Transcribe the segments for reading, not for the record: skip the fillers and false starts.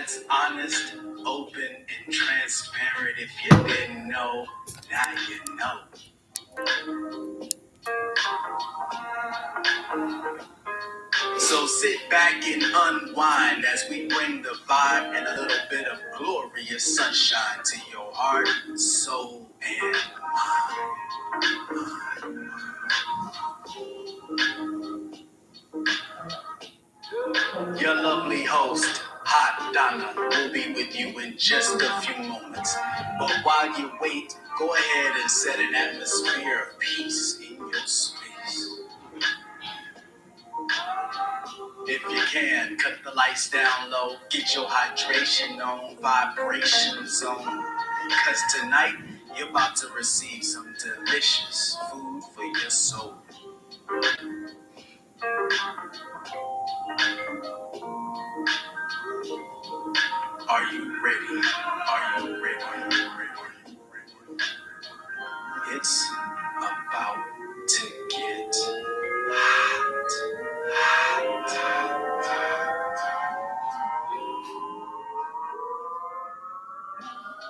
that's honest, open, and transparent. If you didn't know, now you know. So sit back and unwind as we bring the vibe and a little bit of glorious sunshine to your heart, soul, and mind. Your lovely host, Hot Donna, will be with you in just a few moments. But while you wait, go ahead and set an atmosphere of peace in your space. If you can, cut the lights down low, get your hydration on, vibrations on. Cause tonight, you're about to receive some delicious food for your soul. Are you ready? Are you ready? Are you ready? It's about to get hot.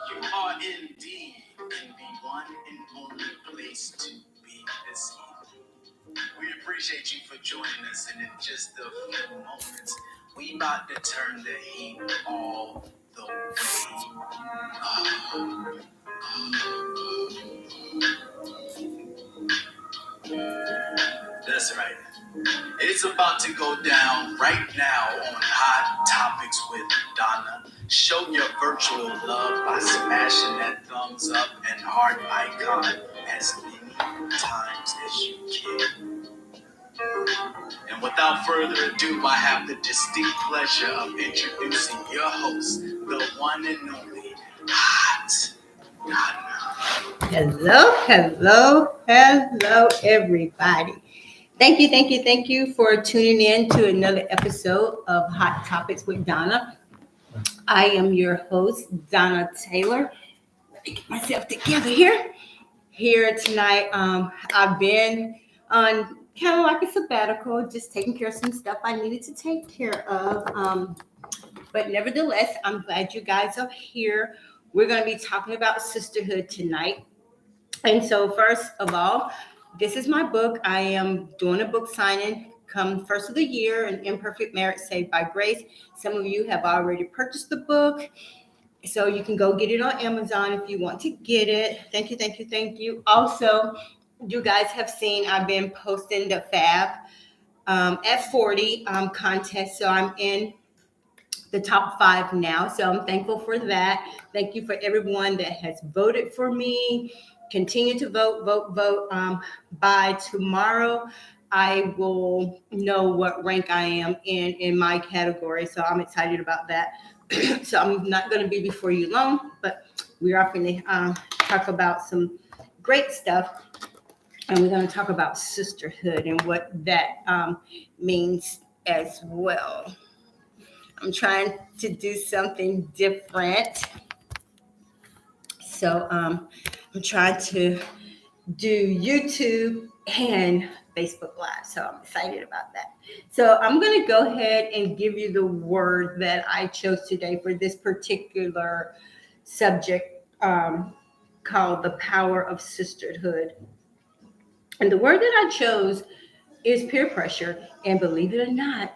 You are indeed in the one and only place to be this evening. We appreciate you for joining us, and in just a few moments, we about to turn the heat all the way up. That's right. It's about to go down right now on Hot Topics with Donna. Show your virtual love by smashing that thumbs up and heart icon as many times as you can. And without further ado, I have the distinct pleasure of introducing your host, the one and only Hot Donna. Hello, everybody. Thank you for tuning in to another episode of Hot Topics with Donna. I am your host, Donna Taylor. Let me get myself together here. Here tonight, I've been on kind of like a sabbatical, just taking care of some stuff I needed to take care of. But nevertheless, I'm glad you guys are here. We're going to be talking about sisterhood tonight. And so, first of all, this is my book. I am doing a book signing come first of the year, An Imperfect Marriage Saved by Grace. Some of you have already purchased the book, so you can go get it on Amazon if you want to get it. Thank you. Also, you guys have seen I've been posting the Fab at 40 contest, so I'm in the top 5 now. So I'm thankful for that. Thank you for everyone that has voted for me. Continue to vote. By tomorrow, I will know what rank I am in my category. So I'm excited about that. So I'm not going to be before you long, but we are going to talk about some great stuff. And we're going to talk about sisterhood and what that means as well. I'm trying to do something different. So I'm trying to do YouTube and Facebook Live. So I'm excited about that. So I'm going to go ahead and give you the word that I chose today for this particular subject called the Power of Sisterhood. And the word that I chose is peer pressure. And believe it or not,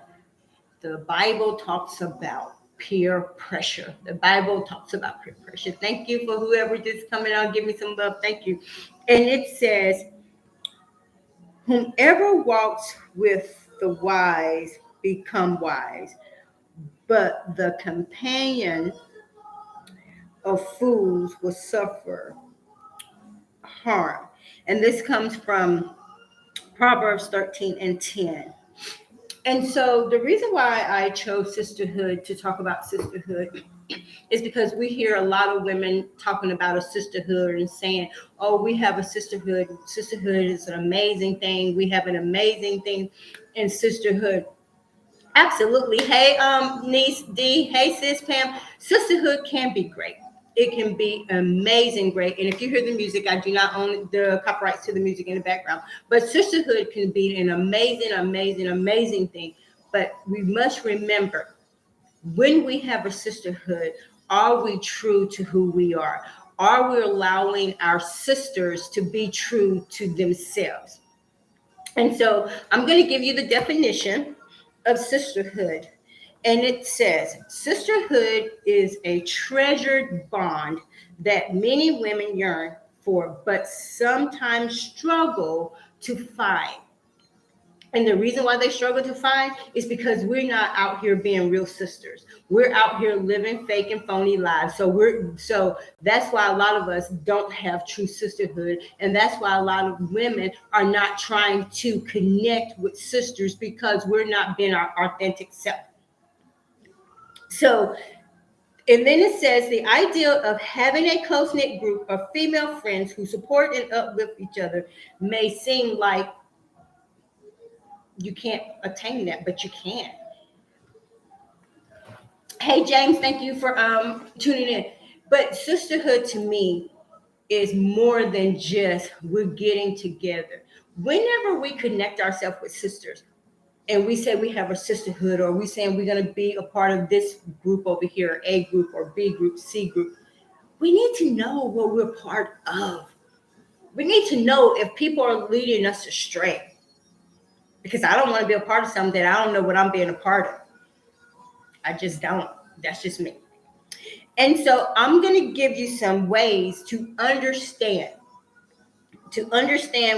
the Bible talks about peer pressure. The Bible talks about peer pressure. Thank you for whoever just coming out, give me some love. Thank you. And it says, whomever walks with the wise become wise, but the companion of fools will suffer harm. And this comes from Proverbs 13:10. And so the reason why I chose sisterhood to talk about sisterhood is because we hear a lot of women talking about a sisterhood and saying, oh, we have a sisterhood. Sisterhood is an amazing thing. We have an amazing thing in sisterhood. Absolutely. Hey, niece D. Hey, sis Pam. Sisterhood can be great. It can be amazing, great. And if you hear the music, I do not own the copyrights to the music in the background. But sisterhood can be an amazing thing. But we must remember When we have a sisterhood, are we true to who we are? Are we allowing our sisters to be true to themselves? And so I'm going to give you the definition of sisterhood. And it says sisterhood is a treasured bond that many women yearn for, but sometimes struggle to find. And the reason why they struggle to find is because we're not out here being real sisters. We're out here living fake and phony lives. So that's why a lot of us don't have true sisterhood. And that's why a lot of women are not trying to connect with sisters because we're not being our authentic self. So, and then it says the idea of having a close knit group of female friends who support and uplift each other may seem like you can't attain that, but you can. Hey James, thank you for tuning in. But sisterhood to me is more than just we're getting together. Whenever we connect ourselves with sisters and we say we have a sisterhood, or we saying we're going to be a part of this group over here, A group or B group, C group, we need to know what we're part of. We need to know if people are leading us astray, because I don't want to be a part of something that I don't know what I'm being a part of. I just don't. That's just me. And so I'm going to give you some ways to understand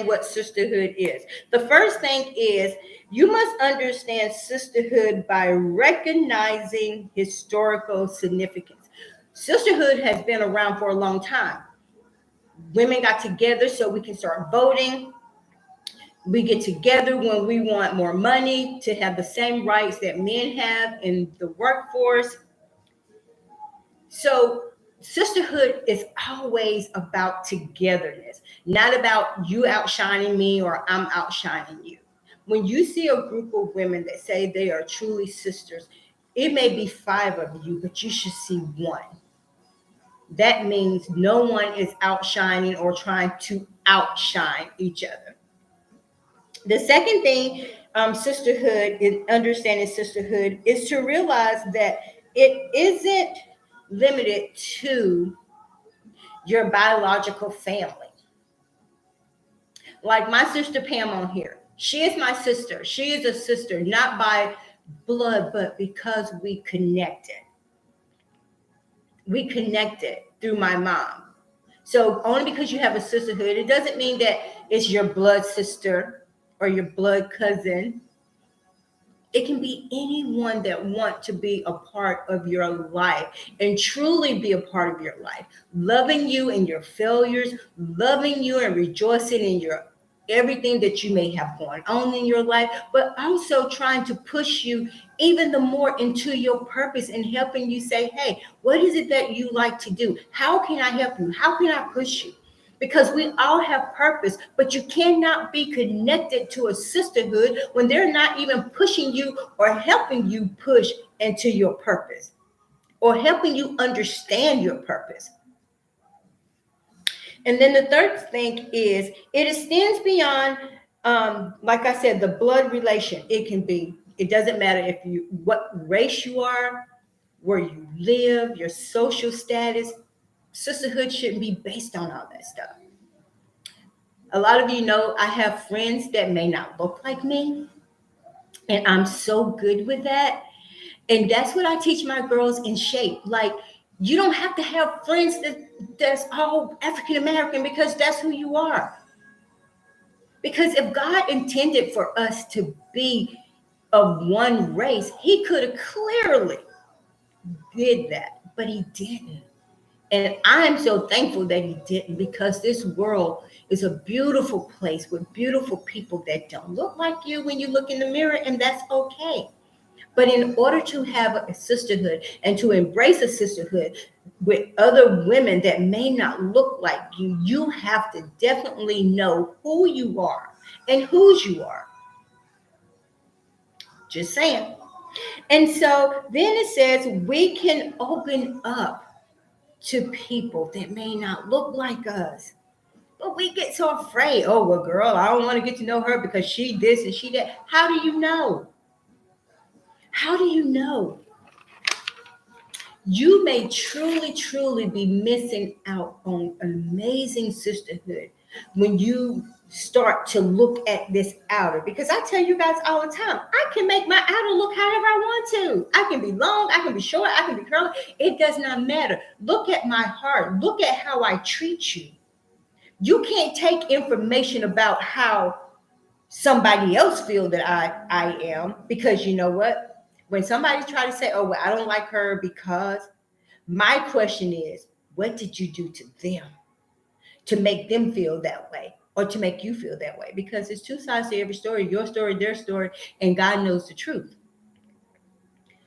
what sisterhood is. The first thing is you must understand sisterhood by recognizing historical significance. Sisterhood has been around for a long time. Women got together so we can start voting. We get together when we want more money to have the same rights that men have in the workforce. So sisterhood is always about togetherness, not about you outshining me or I'm outshining you. When you see a group of women that say they are truly sisters, it may be five of you, but you should see one. That means no one is outshining or trying to outshine each other. The second thing, sisterhood, is understanding sisterhood, is to realize that it isn't limited to your biological family. Like my sister Pam on here, she is my sister. She is a sister, not by blood, but because we connected. We connected through my mom. So only because you have a sisterhood, it doesn't mean that it's your blood sister or your blood cousin. It can be anyone that want to be a part of your life and truly be a part of your life, loving you in your failures, loving you and rejoicing in your everything that you may have going on in your life, but also trying to push you even the more into your purpose and helping you say, hey, what is it that you like to do? How can I help you? How can I push you? Because we all have purpose, but you cannot be connected to a sisterhood when they're not even pushing you or helping you push into your purpose or helping you understand your purpose. And then the third thing is it extends beyond, like I said, the blood relation. It doesn't matter what race you are, where you live, your social status. Sisterhood shouldn't be based on all that stuff. A lot of you know I have friends that may not look like me, and I'm so good with that. And that's what I teach my girls in shape. Like, you don't have to have friends that's all African American because that's who you are. Because if God intended for us to be of one race, he could have clearly did that, but he didn't. And I'm so thankful that he didn't, because this world is a beautiful place with beautiful people that don't look like you when you look in the mirror, and that's okay. But in order to have a sisterhood and to embrace a sisterhood with other women that may not look like you, you have to definitely know who you are and whose you are. Just saying. And so then it says we can open up to people that may not look like us. But we get so afraid. Oh, well, girl, I don't want to get to know her because she this and she that. How do you know? How do you know? You may truly, truly be missing out on an amazing sisterhood when you start to look at this outer. Because I tell you guys all the time, I can make my outer look however I want to. I can be long, I can be short, I can be curly. It does not matter. Look at my heart. Look at how I treat you. You can't take information about how somebody else feel that I am, because you know what? When somebody try to say, "Oh, well, I don't like her because," my question is, what did you do to them to make them feel that way or to make you feel that way? Because it's two sides to every story, your story, their story, and God knows the truth.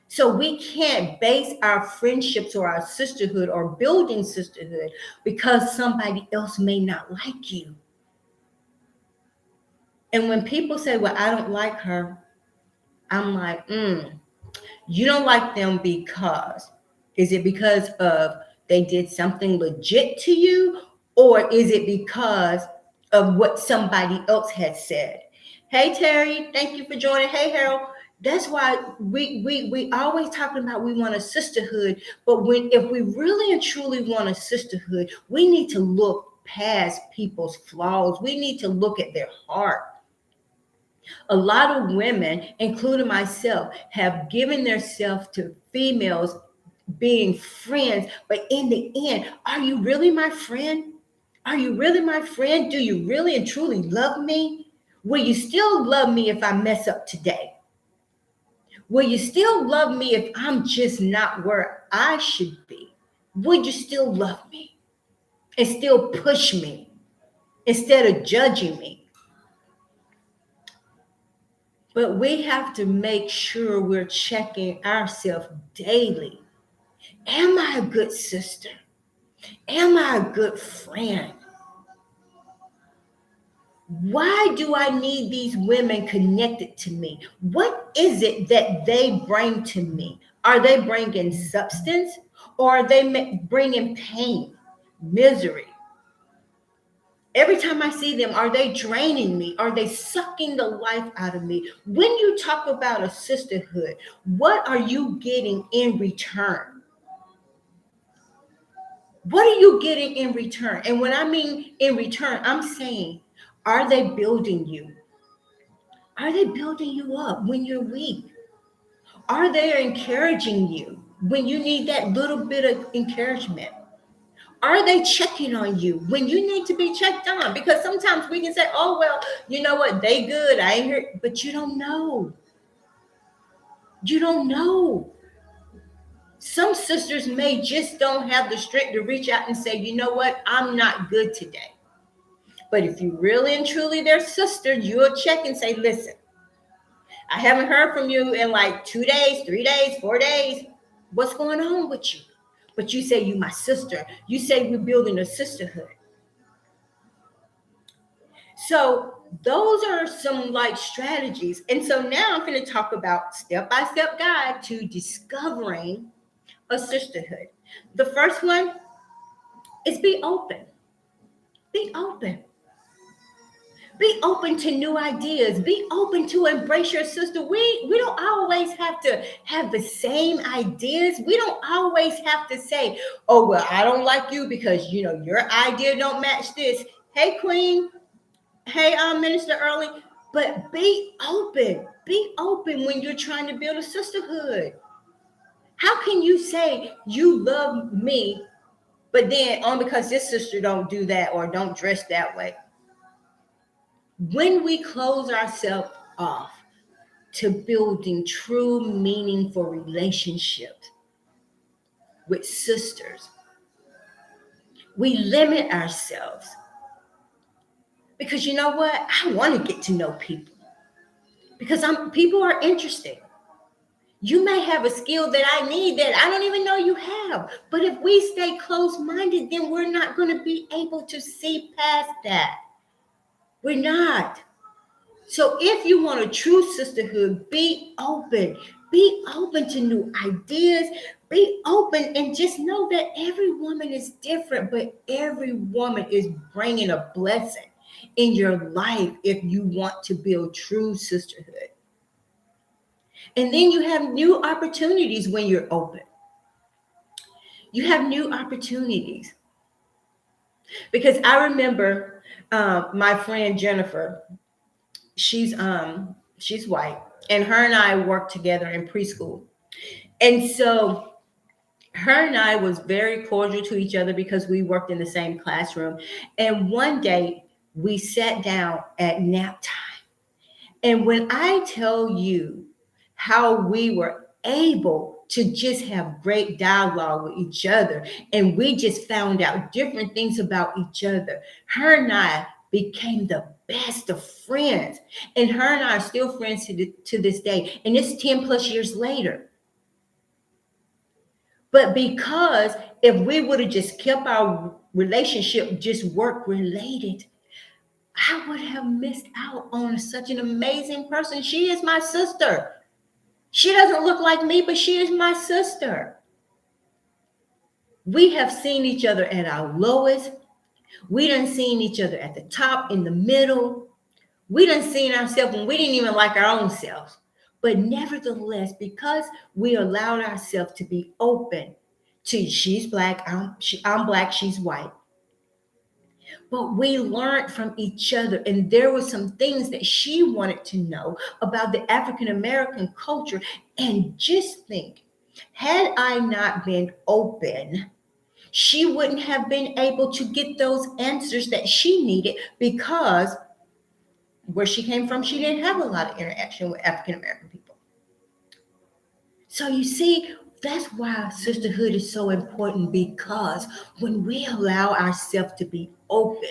So we can't base our friendships or our sisterhood or building sisterhood because somebody else may not like you. And when people say, "Well, I don't like her," I'm like, you don't like them because, is it because of they did something legit to you, or is it because of what somebody else has said? Hey Terry, thank you for joining. Hey Harold. That's why we always talking about we want a sisterhood, but when if we really and truly want a sisterhood, we need to look past people's flaws. We need to look at their heart. A lot of women, including myself, have given themselves to females being friends, but in the end, are you really my friend? Are you really my friend? Do you really and truly love me? Will you still love me if I mess up today? Will you still love me if I'm just not where I should be? Would you still love me and still push me instead of judging me? But we have to make sure we're checking ourselves daily. Am I a good sister? Am I a good friend? Why do I need these women connected to me? What is it that they bring to me? Are they bringing substance, or are they bringing pain, misery? Every time I see them, are they draining me? Are they sucking the life out of me? When you talk about a sisterhood, what are you getting in return? What are you getting in return? And when I mean in return, I'm saying, are they building you? Are they building you up when you're weak? Are they encouraging you when you need that little bit of encouragement? Are they checking on you when you need to be checked on? Because sometimes we can say, "Oh, well, you know what? They good. I ain't here." But you don't know. You don't know. Some sisters may just don't have the strength to reach out and say, "You know what? I'm not good today." But if you really and truly their sister, you'll check and say, "Listen, I haven't heard from you in like 2 days, 3 days, 4 days. What's going on with you?" But you say, "You my sister." You say we're building a sisterhood. So those are some like strategies. And so now I'm going to talk about step-by-step guide to discovering a sisterhood. The first one is be open. Be open. Be open to new ideas. Be open to embrace your sister. We don't always have to have the same ideas. We don't always have to say, "Oh, well, I don't like you because your idea don't match this." Hey, Queen. Hey, Minister Early. But be open. Be open when you're trying to build a sisterhood. How can you say you love me, but then because this sister don't do that or don't dress that way? When we close ourselves off to building true, meaningful relationships with sisters, we limit ourselves. Because you know what? I want to get to know people. Because people are interesting. You may have a skill that I need that I don't even know you have. But if we stay close-minded, then we're not going to be able to see past that. We're not. So if you want a true sisterhood, be open. Be open to new ideas. Be open and just know that every woman is different, but every woman is bringing a blessing in your life if you want to build true sisterhood. And then you have new opportunities when you're open. You have new opportunities. Because I remember my friend Jennifer, she's white, and her and I worked together in preschool. And so her and I was very cordial to each other because we worked in the same classroom. And one day we sat down at nap time. And when I tell you how we were able to just have great dialogue with each other, and we just found out different things about each other, her and I became the best of friends. And her and I are still friends to this day. And it's 10 plus years later. But because if we would have just kept our relationship just work related, I would have missed out on such an amazing person. She is my sister. She doesn't look like me, but she is my sister. We have seen each other at our lowest. We done seen each other at the top, in the middle. We done seen ourselves when we didn't even like our own selves. But nevertheless, because we allowed ourselves to be open to she's black, I'm black, she's white. But we learned from each other, and there were some things that she wanted to know about the African American culture. And just think, had I not been open, she wouldn't have been able to get those answers that she needed, because where she came from, she didn't have a lot of interaction with African American people. So you see, that's why sisterhood is so important, because when we allow ourselves to be open,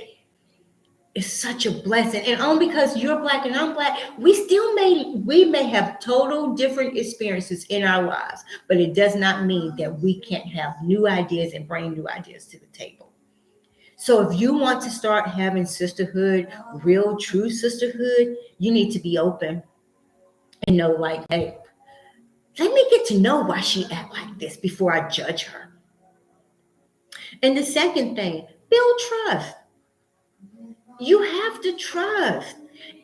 it's such a blessing. And only because you're black and I'm black, we may have total different experiences in our lives, but it does not mean that we can't have new ideas and bring new ideas to the table. So if you want to start having sisterhood, real true sisterhood, you need to be open and know, like, hey, let me get to know why she act like this before I judge her. And the second thing, build trust. You have to trust.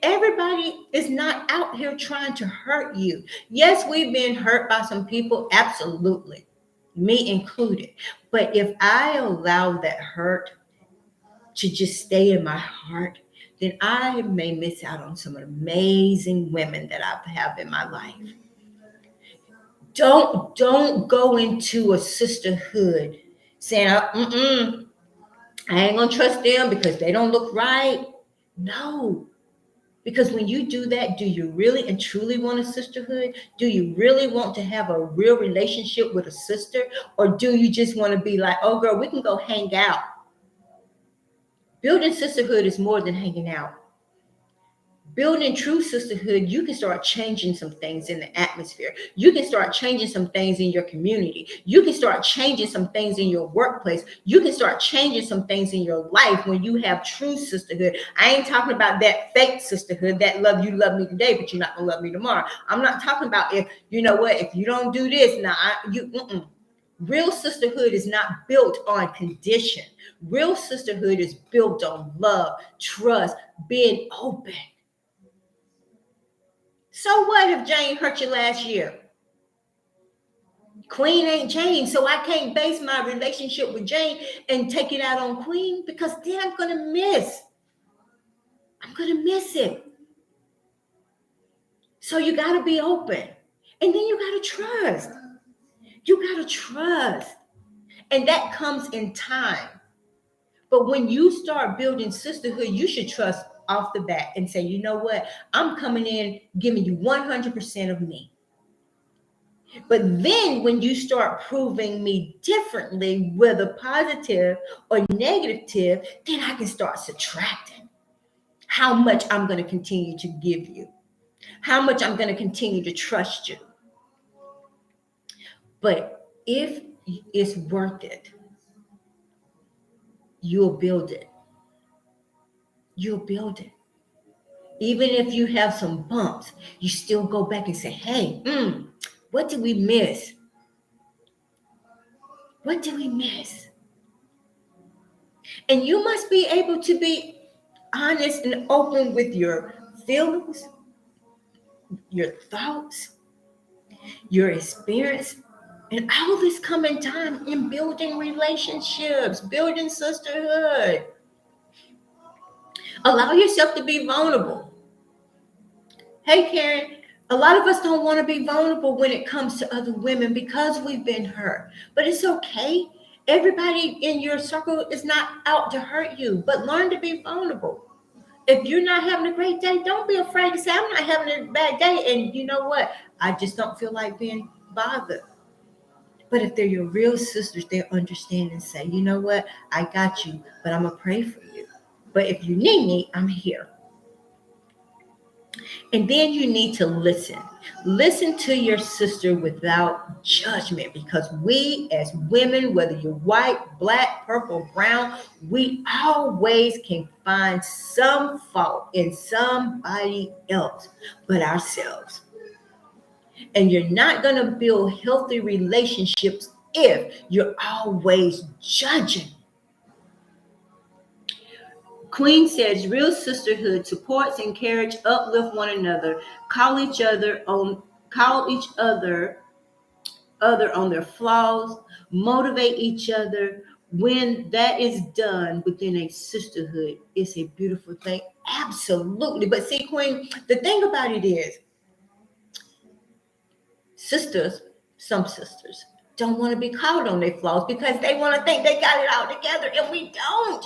Everybody is not out here trying to hurt you. Yes, we've been hurt by some people, absolutely, me included. But if I allow that hurt to just stay in my heart, then I may miss out on some amazing women that I have in my life. Don't go into a sisterhood saying, I ain't gonna trust them because they don't look right. No, because when you do that, do you really and truly want a sisterhood? Do you really want to have a real relationship with a sister? Or do you just want to be like, oh girl, we can go hang out? Building sisterhood is more than hanging out. Building true sisterhood, you can start changing some things in the atmosphere. You can start changing some things in your community. You can start changing some things in your workplace. You can start changing some things in your life when you have true sisterhood. I ain't talking about that fake sisterhood, that love you love me today, but you're not gonna love me tomorrow. I'm not talking about, if you know what, if you don't do this, Real sisterhood is not built on condition. Real sisterhood is built on love, trust, being open. So what if Jane hurt you last year? Queen ain't Jane, so I can't base my relationship with Jane and take it out on Queen, because then I'm gonna miss it. So you gotta be open, and then you gotta trust. And that comes in time. But when you start building sisterhood, you should trust off the bat and say, you know what, I'm coming in giving you 100% of me. But then when you start proving me differently, whether positive or negative, then I can start subtracting how much I'm going to continue to give you, how much I'm going to continue to trust you. But if it's worth it, you'll build it. You'll build it. Even if you have some bumps, you still go back and say, hey, what did we miss? What did we miss? And you must be able to be honest and open with your feelings, your thoughts, your experience, And all this coming time in building relationships, building sisterhood. Allow yourself to be vulnerable. Hey, Karen, a lot of us don't want to be vulnerable when it comes to other women because we've been hurt. But it's okay. Everybody in your circle is not out to hurt you, but learn to be vulnerable. If you're not having a great day, don't be afraid to say, I'm not having a bad day. And you know what? I just don't feel like being bothered. But if they're your real sisters, they'll understand and say, you know what? I got you, but I'm going to pray for you. But if you need me, I'm here. And then you need to listen. Listen to your sister without judgment, because we as women, whether you're white, black, purple, brown, we always can find some fault in somebody else but ourselves. And you're not going to build healthy relationships if you're always judging. Queen says real sisterhood supports, encourage, uplift one another, call each other on their flaws, motivate each other. When that is done within a sisterhood, it's a beautiful thing. Absolutely. But see, Queen, the thing about it is, sisters, some sisters, don't want to be called on their flaws because they want to think they got it all together, and we don't.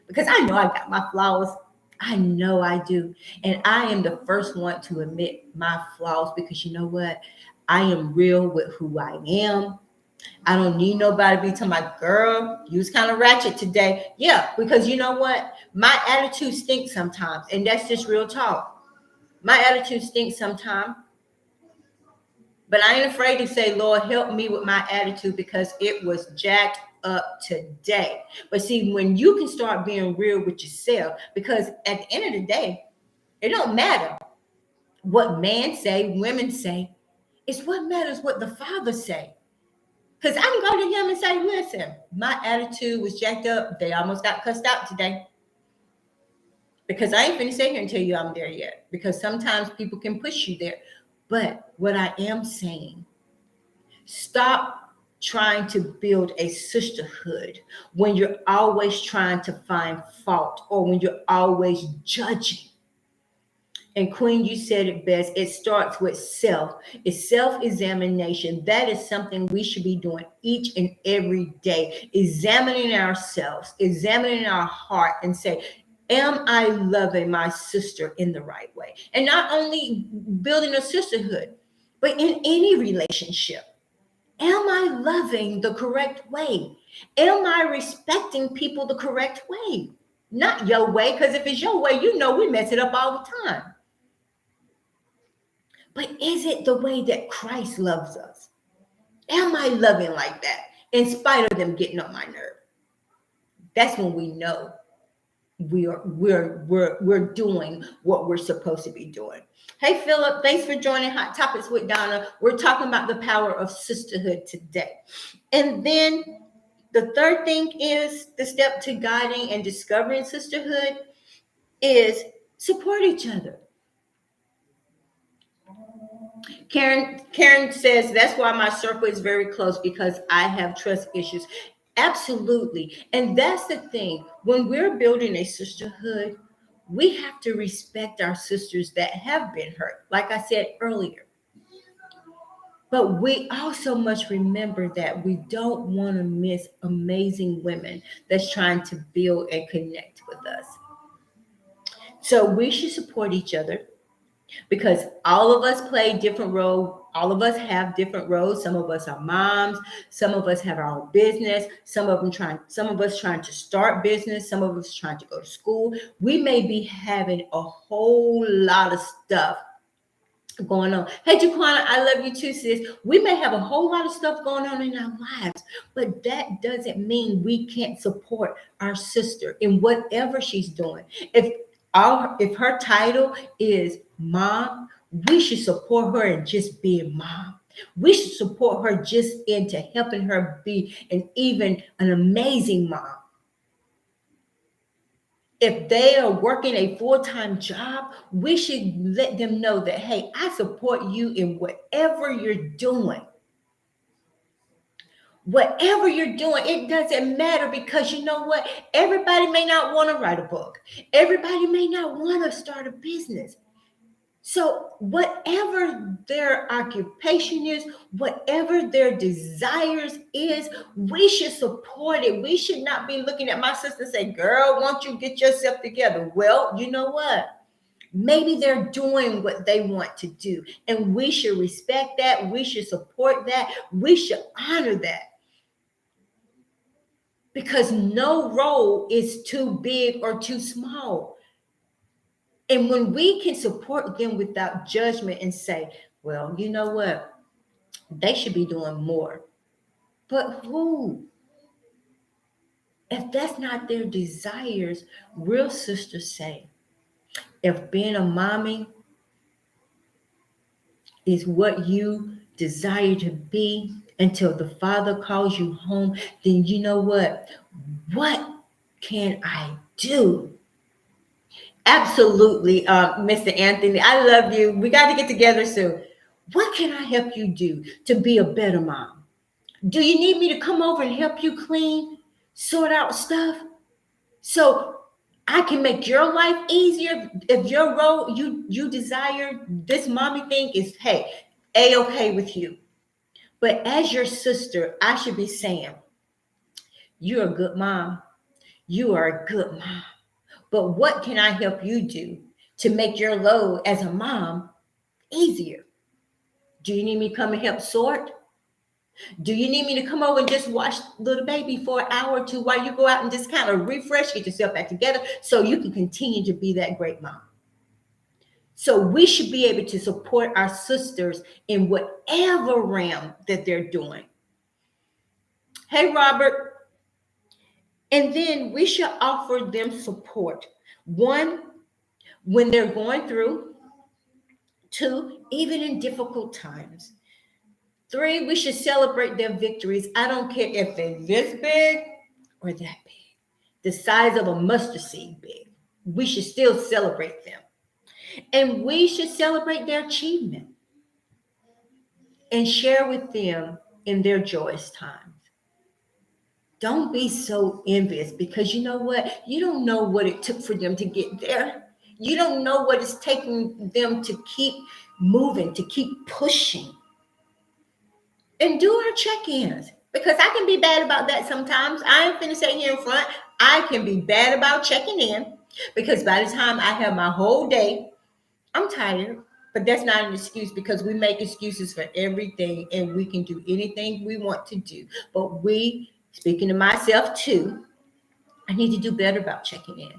Because I know I got my flaws. I know I do. And I am the first one to admit my flaws, because you know what? I am real with who I am. I don't need nobody to be telling my girl, you was kind of ratchet today. Yeah, because you know what? My attitude stinks sometimes. And that's just real talk. My attitude stinks sometimes. But I ain't afraid to say, Lord, help me with my attitude, because it was jacked up today. But see, when you can start being real with yourself, because at the end of the day, it don't matter what men say, women say. It's what matters what the Father say. Because I can go to him and say, listen, my attitude was jacked up. They almost got cussed out today. Because I ain't finna sit here and tell you I'm there yet. Because sometimes people can push you there. But what I am saying, stop trying to build a sisterhood when you're always trying to find fault, or when you're always judging. And Queen, you said it best. It starts with self. It's self-examination. That is something we should be doing each and every day. Examining ourselves, examining our heart, and say, am I loving my sister in the right way? And not only building a sisterhood, but in any relationship. Am I loving the correct way? Am I respecting people the correct way? Not your way, because if it's your way, you know we mess it up all the time. But is it the way that Christ loves us? Am I loving like that in spite of them getting on my nerve? That's when we know we're doing what we're supposed to be doing. Hey, Philip, thanks for joining Hot Topics with Donna. We're talking about the power of sisterhood today. And then the third thing is the step to guiding and discovering sisterhood is support each other. Karen says that's why my circle is very close, because I have trust issues. Absolutely. And that's the thing. When we're building a sisterhood, we have to respect our sisters that have been hurt, like I said earlier. But we also must remember that we don't want to miss amazing women that's trying to build and connect with us. So we should support each other, because all of us play different roles. All of us have different roles. Some of us are moms. Some of us have our own business. Some of us trying to start business. Some of us trying to go to school. We may be having a whole lot of stuff going on. Hey, Jaquana, I love you too, sis. We may have a whole lot of stuff going on in our lives, but that doesn't mean we can't support our sister in whatever she's doing. If her title is mom, we should support her in just being mom. We should support her just into helping her be an amazing mom. If they are working a full-time job, we should let them know that, hey, I support you in whatever you're doing. Whatever you're doing, it doesn't matter, because you know what? Everybody may not want to write a book. Everybody may not want to start a business. So, whatever their occupation is, whatever their desires is, we should support it. We should not be looking at my sister and say, girl, won't you get yourself together? Well, you know what? Maybe they're doing what they want to do, and we should respect that. We should support that. We should honor that, because no role is too big or too small. And when we can support them without judgment and say, well, you know what? They should be doing more. But who? If that's not their desires, real sisters say, if being a mommy is what you desire to be until the Father calls you home, then you know what? What can I do? Absolutely, Mr. Anthony. I love you. We got to get together soon. What can I help you do to be a better mom? Do you need me to come over and help you clean, sort out stuff, so I can make your life easier? If your role you desire, this mommy thing is, hey, a-okay with you. But as your sister, I should be saying, you're a good mom. You are a good mom. But what can I help you do to make your load as a mom easier? Do you need me to come and help sort? Do you need me to come over and just watch little baby for an hour or two while you go out and just kind of refresh, get yourself back together so you can continue to be that great mom? So we should be able to support our sisters in whatever realm that they're doing. Hey, Robert. And then we should offer them support. One, when they're going through. Two, even in difficult times. Three, we should celebrate their victories. I don't care if they're this big or that big, the size of a mustard seed big. We should still celebrate them. And we should celebrate their achievement and share with them in their joyous times. Don't be so envious, because you know what? You don't know what it took for them to get there. You don't know what it's taking them to keep moving, to keep pushing. And do our check-ins, because I can be bad about that sometimes. I ain't finna say here in front. I can be bad about checking in, because by the time I have my whole day, I'm tired. But that's not an excuse, because we make excuses for everything and we can do anything we want to do. But we, speaking to myself too, I need to do better about checking in.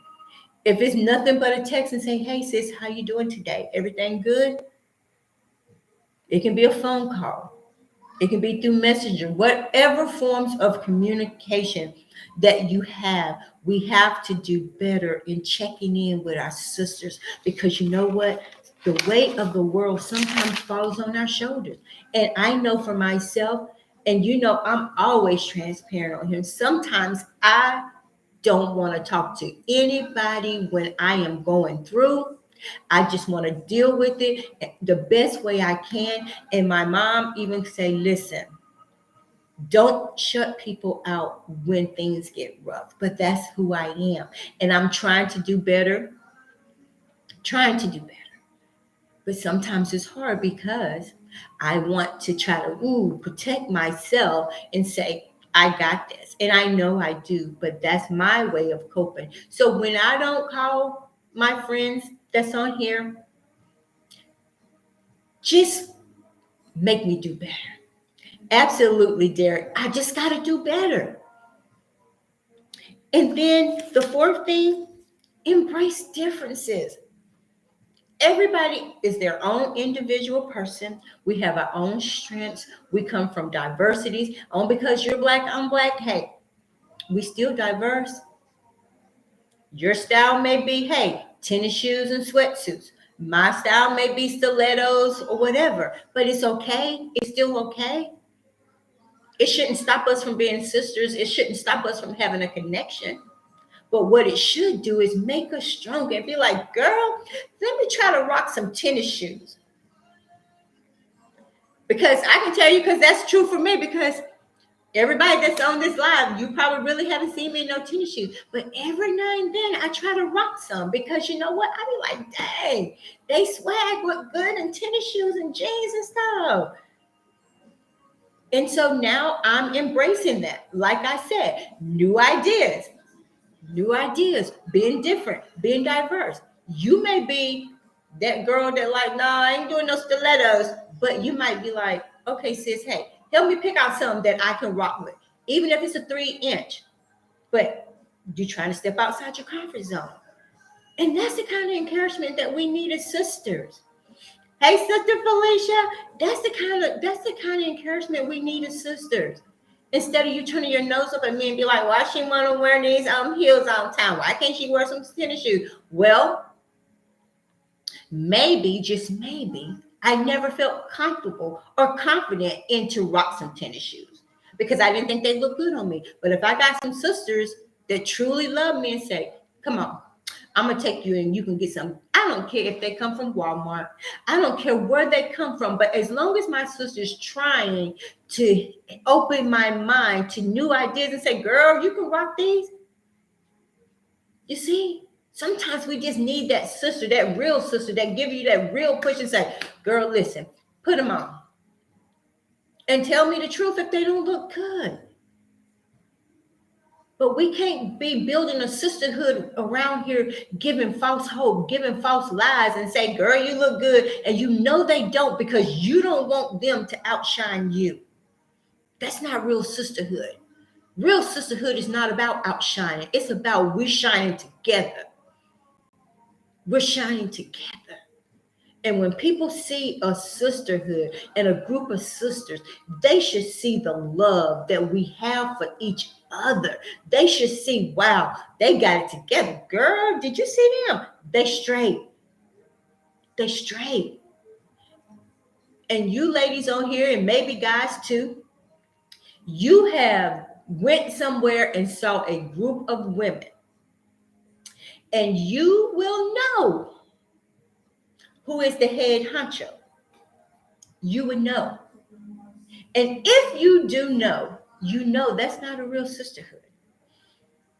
If it's nothing but a text and say, hey sis, how you doing today? Everything good? It can be a phone call. It can be through Messenger, whatever forms of communication that you have. We have to do better in checking in with our sisters, because you know what? The weight of the world sometimes falls on our shoulders. And I know for myself, and you know, I'm always transparent on here. Sometimes I don't want to talk to anybody when I am going through. I just want to deal with it the best way I can. And my mom even say, listen, don't shut people out when things get rough. But that's who I am. And I'm trying to do better, trying to do better. But sometimes it's hard, because I want to try to protect myself and say, I got this. And I know I do, but that's my way of coping. So when I don't call my friends that's on here, just make me do better. Absolutely, Derek. I just got to do better. And then the fourth thing, embrace differences. Everybody is their own individual person. We have our own strengths. We come from diversities. Only because you're black, I'm black. Hey, we still diverse. Your style may be, hey, tennis shoes and sweatsuits. My style may be stilettos or whatever, but it's okay. It's still okay. It shouldn't stop us from being sisters. It shouldn't stop us from having a connection. But what it should do is make us stronger and be like, girl, let me try to rock some tennis shoes. Because I can tell you, because that's true for me, because Everybody that's on this live, you probably really haven't seen me in no tennis shoes, but every now and then I try to rock some because you know what? I be like, dang, they swag look good in tennis shoes and jeans and stuff. And so now I'm embracing that. Like I said, new ideas, being different, being diverse. You may be that girl that like, nah, I ain't doing no stilettos, but you might be like, okay, sis, hey, help me pick out something that I can rock with, even if it's a 3 inch. But you're trying to step outside your comfort zone. And that's the kind of encouragement that we need as sisters. Hey, Sister Felicia, that's the kind of encouragement we need as sisters. Instead of you turning your nose up at me and be like, why she want to wear these heels all the time? Why can't she wear some tennis shoes? Well, maybe, just maybe, I never felt comfortable or confident into rock some tennis shoes because I didn't think they looked good on me. But if I got some sisters that truly love me and say, come on, I'm gonna take you and you can get some. I don't care if they come from Walmart. I don't care where they come from. But as long as my sister's trying to open my mind to new ideas and say, girl, you can rock these. You see, sometimes we just need that sister, that real sister that give you that real push and say, girl, listen, put them on. And tell me the truth if they don't look good. But we can't be building a sisterhood around here, giving false hope, giving false lies, and say, girl, you look good. And you know they don't because you don't want them to outshine you. That's not real sisterhood. Real sisterhood is not about outshining. It's about we're shining together. We're shining together. And when people see a sisterhood and a group of sisters, they should see the love that we have for each other. They should see, wow, they got it together. Girl, did you see them? They straight. They straight. And you ladies on here, and maybe guys too, you have went somewhere and saw a group of women. And you will know who is the head honcho. You would know. And if you do know, you know that's not a real sisterhood.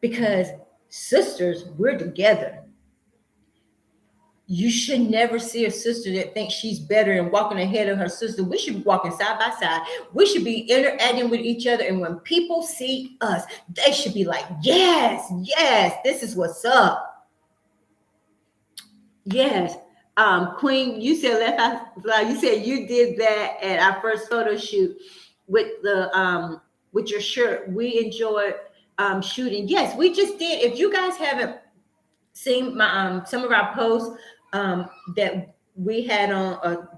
Because sisters, we're together. You should never see a sister that thinks she's better and walking ahead of her sister. We should be walking side by side. We should be interacting with each other. And when people see us, they should be like, yes, yes, this is what's up. Yes. Queen, you said left eye fly. You said you did that at our first photo shoot with the with your shirt. We enjoyed shooting. Yes, we just did. If you guys haven't seen my some of our posts that we had on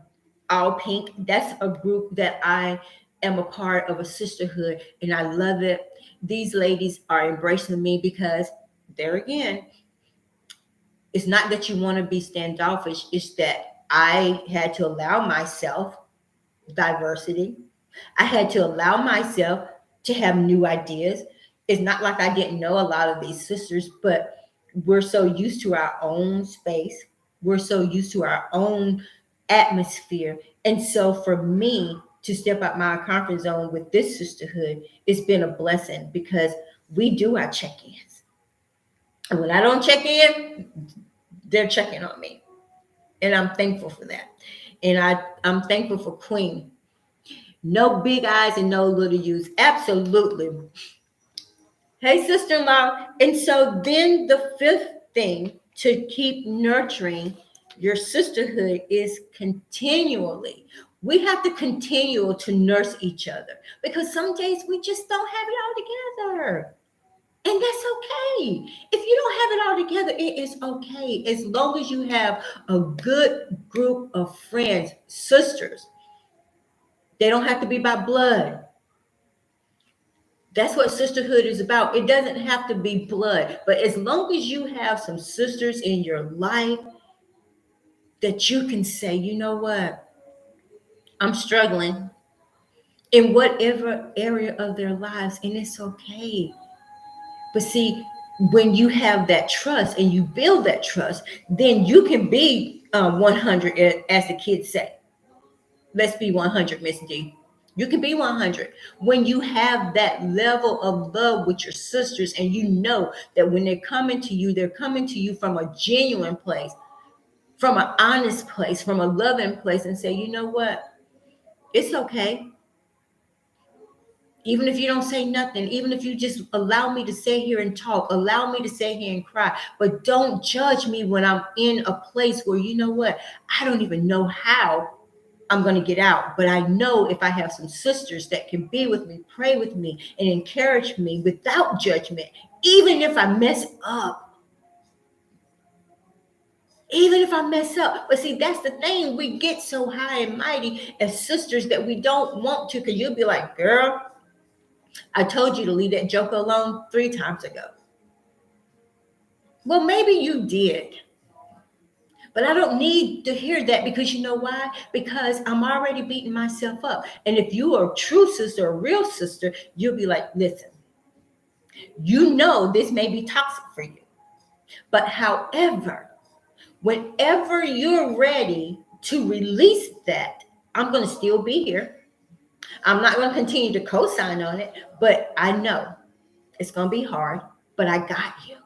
all pink, that's a group that I am a part of, a sisterhood, and I love it. These ladies are embracing me because there again, it's not that you want to be standoffish, it's that I had to allow myself diversity. I had to allow myself to have new ideas. It's not like I didn't know a lot of these sisters, but we're so used to our own space. We're so used to our own atmosphere. And so for me to step out my comfort zone with this sisterhood, it's been a blessing because we do our check-ins. And when I don't check in, they're checking on me. And I'm thankful for that. And I'm thankful for Queen. No big eyes and no little U's. Absolutely. Hey, sister-in-law. And so then the fifth thing to keep nurturing your sisterhood is continually. We have to continue to nurse each other because some days we just don't have it all together. And that's okay. If you don't have it all together, it is okay. As long as you have a good group of friends, sisters. They don't have to be by blood. That's what sisterhood is about. It doesn't have to be blood. But as long as you have some sisters in your life that you can say, you know what? I'm struggling in whatever area of their lives, and it's okay. But see, when you have that trust and you build that trust, then you can be 100, as the kids say. Let's be 100, Miss D. You can be 100 when you have that level of love with your sisters, and you know that when they're coming to you from a genuine place, from an honest place, from a loving place, and say, you know what, it's okay. Even if you don't say nothing, even if you just allow me to sit here and talk, allow me to sit here and cry, but don't judge me when I'm in a place where, you know what, I don't even know how I'm going to get out. But I know if I have some sisters that can be with me, pray with me, and encourage me without judgment, even if I mess up, even if I mess up. But see, that's the thing. We get so high and mighty as sisters that we don't want to, because you'll be like, girl, I told you to leave that joker alone 3 times ago. Well, maybe you did. But I don't need to hear that, because you know why? Because I'm already beating myself up. And if you are a true sister, a real sister, you'll be like, listen, you know this may be toxic for you. But however, whenever you're ready to release that, I'm going to still be here. I'm not going to continue to co-sign on it, but I know it's going to be hard, but I got you.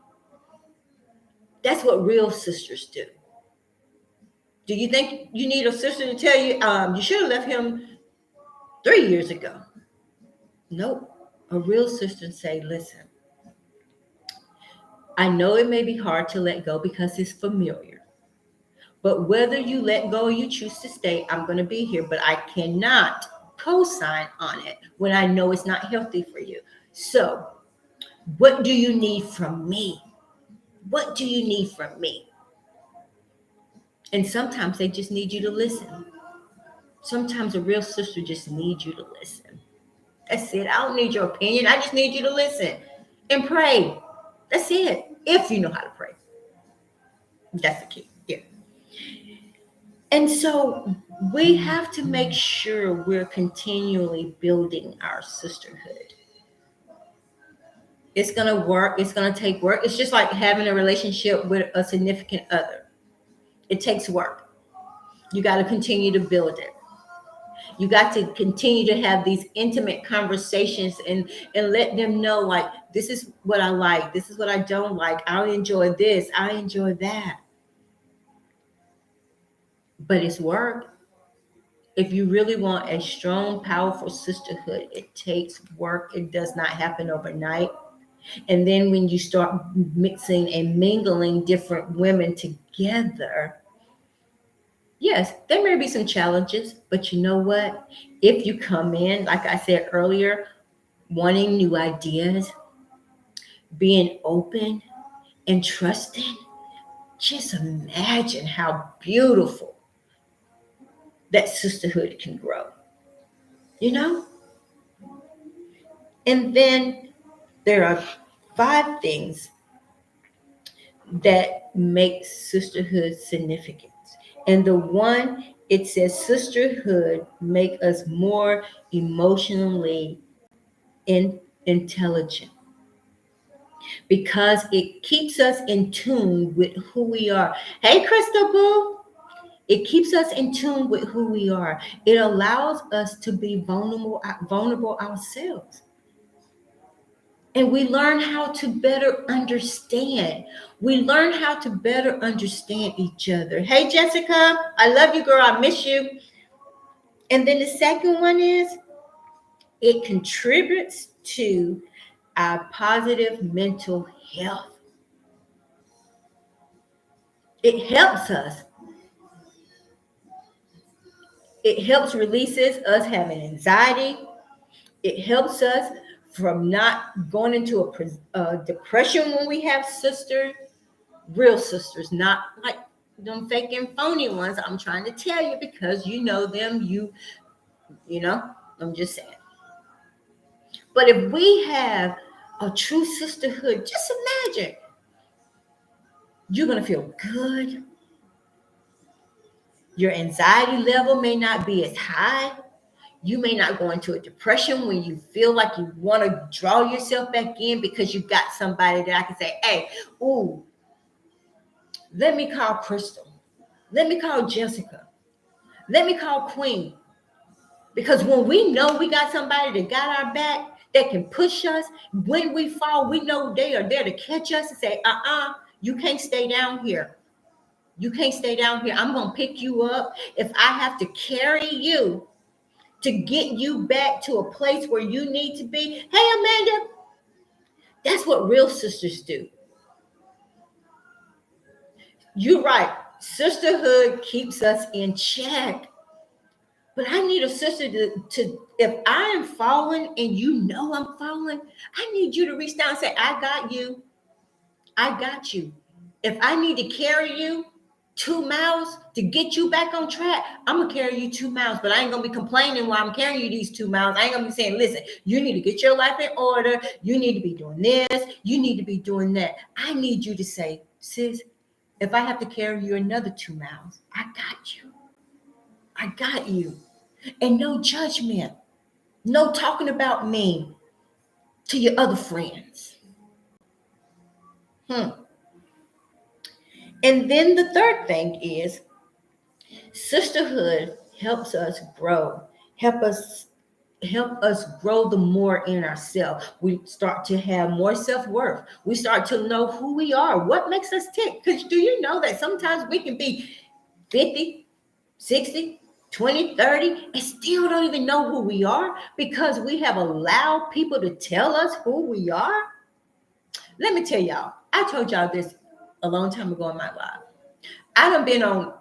That's what real sisters do. Do you think you need a sister to tell you, you should have left him 3 years ago? Nope. A real sister say, listen, I know it may be hard to let go because it's familiar. But whether you let go or you choose to stay, I'm going to be here. But I cannot co-sign on it when I know it's not healthy for you. So what do you need from me? What do you need from me? And sometimes they just need you to listen. Sometimes a real sister just needs you to listen. That's it. I don't need your opinion. I just need you to listen and pray. That's it. If you know how to pray. That's the key. Yeah. And so we have to make sure we're continually building our sisterhood. It's going to work. It's going to take work. It's just like having a relationship with a significant other. It takes work. You got to continue to build it. You got to continue to have these intimate conversations and let them know, like, this is what I like. This is what I don't like. I enjoy this. I enjoy that. But it's work. If you really want a strong, powerful sisterhood, it takes work. It does not happen overnight. And then when you start mixing and mingling different women together, yes, there may be some challenges, but you know what? If you come in, like I said earlier, wanting new ideas, being open and trusting, just imagine how beautiful that sisterhood can grow, you know? And then there are 5 things that make sisterhood significant. And the one, it says sisterhood make us more emotionally intelligent, because it keeps us in tune with who we are. Hey, Crystal Boo. It keeps us in tune with who we are. It allows us to be vulnerable ourselves. And we learn how to better understand. We learn how to better understand each other. Hey, Jessica, I love you, girl. I miss you. And then the second one is it contributes to our positive mental health. It helps us. It helps releases us having anxiety. It helps us from not going into a depression when we have sisters, real sisters, not like them fake and phony ones. I'm trying to tell you because you know them. You know. I'm just saying. But if we have a true sisterhood, just imagine you're gonna feel good. Your anxiety level may not be as high. You may not go into a depression when you feel like you want to draw yourself back in because you got somebody that I can say, hey, ooh, let me call Crystal. Let me call Jessica. Let me call Queen. Because when we know we got somebody that got our back, that can push us, when we fall, we know they are there to catch us and say, you can't stay down here. You can't stay down here. I'm going to pick you up. If I have to carry you to get you back to a place where you need to be. Hey, Amanda, that's what real sisters do. You're right. Sisterhood keeps us in check. But I need a sister to if I am falling and you know I'm falling, I need you to reach down and say, I got you. I got you. If I need to carry you 2 miles to get you back on track, I'm going to carry you 2 miles. But I ain't going to be complaining while I'm carrying you these 2 miles. I ain't going to be saying, listen, you need to get your life in order. You need to be doing this. You need to be doing that. I need you to say, sis, if I have to carry you another 2 miles, I got you. I got you. And no judgment, no talking about me to your other friends. And then the third thing is sisterhood helps us grow, help us grow the more in ourselves. We start to have more self-worth. We start to know who we are, what makes us tick. Because do you know that sometimes we can be 50, 60, 20, 30, and still don't even know who we are because we have allowed people to tell us who we are? Let me tell y'all, I told y'all this a long time ago in my life. I done been on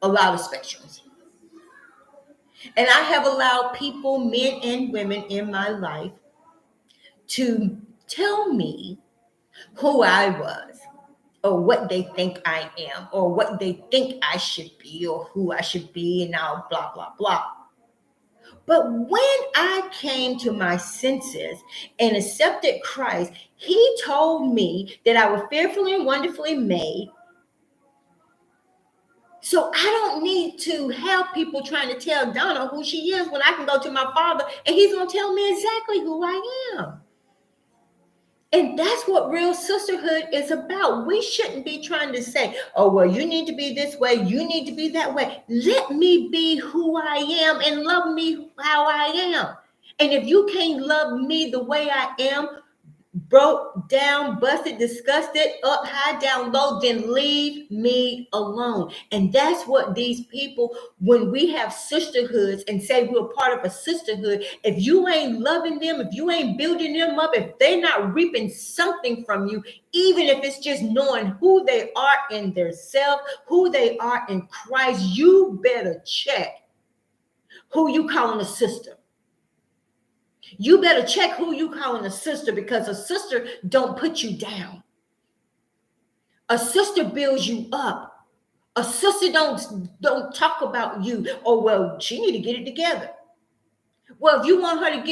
a lot of spectrums. And I have allowed people, men and women in my life, to tell me who I was, or what they think I am, or what they think I should be, or who I should be, and now blah, blah, blah. But when I came to my senses and accepted Christ, he told me that I was fearfully and wonderfully made. So I don't need to have people trying to tell Donna who she is when I can go to my Father and he's going to tell me exactly who I am. And that's what real sisterhood is about. We shouldn't be trying to say, oh, well, you need to be this way. You need to be that way. Let me be who I am and love me how I am. And if you can't love me the way I am, broke down, busted, disgusted, up high, down low, then leave me alone. And that's what these people, when we have sisterhoods and say we're part of a sisterhood, if you ain't loving them, if you ain't building them up, if they're not reaping something from you, even if it's just knowing who they are in their self, who they are in Christ, you better check who you calling a sister. You better check who you calling a sister, because a sister don't put you down. A sister builds you up. A sister don't talk about you. Oh, well, she need to get it together. Well, if you want her to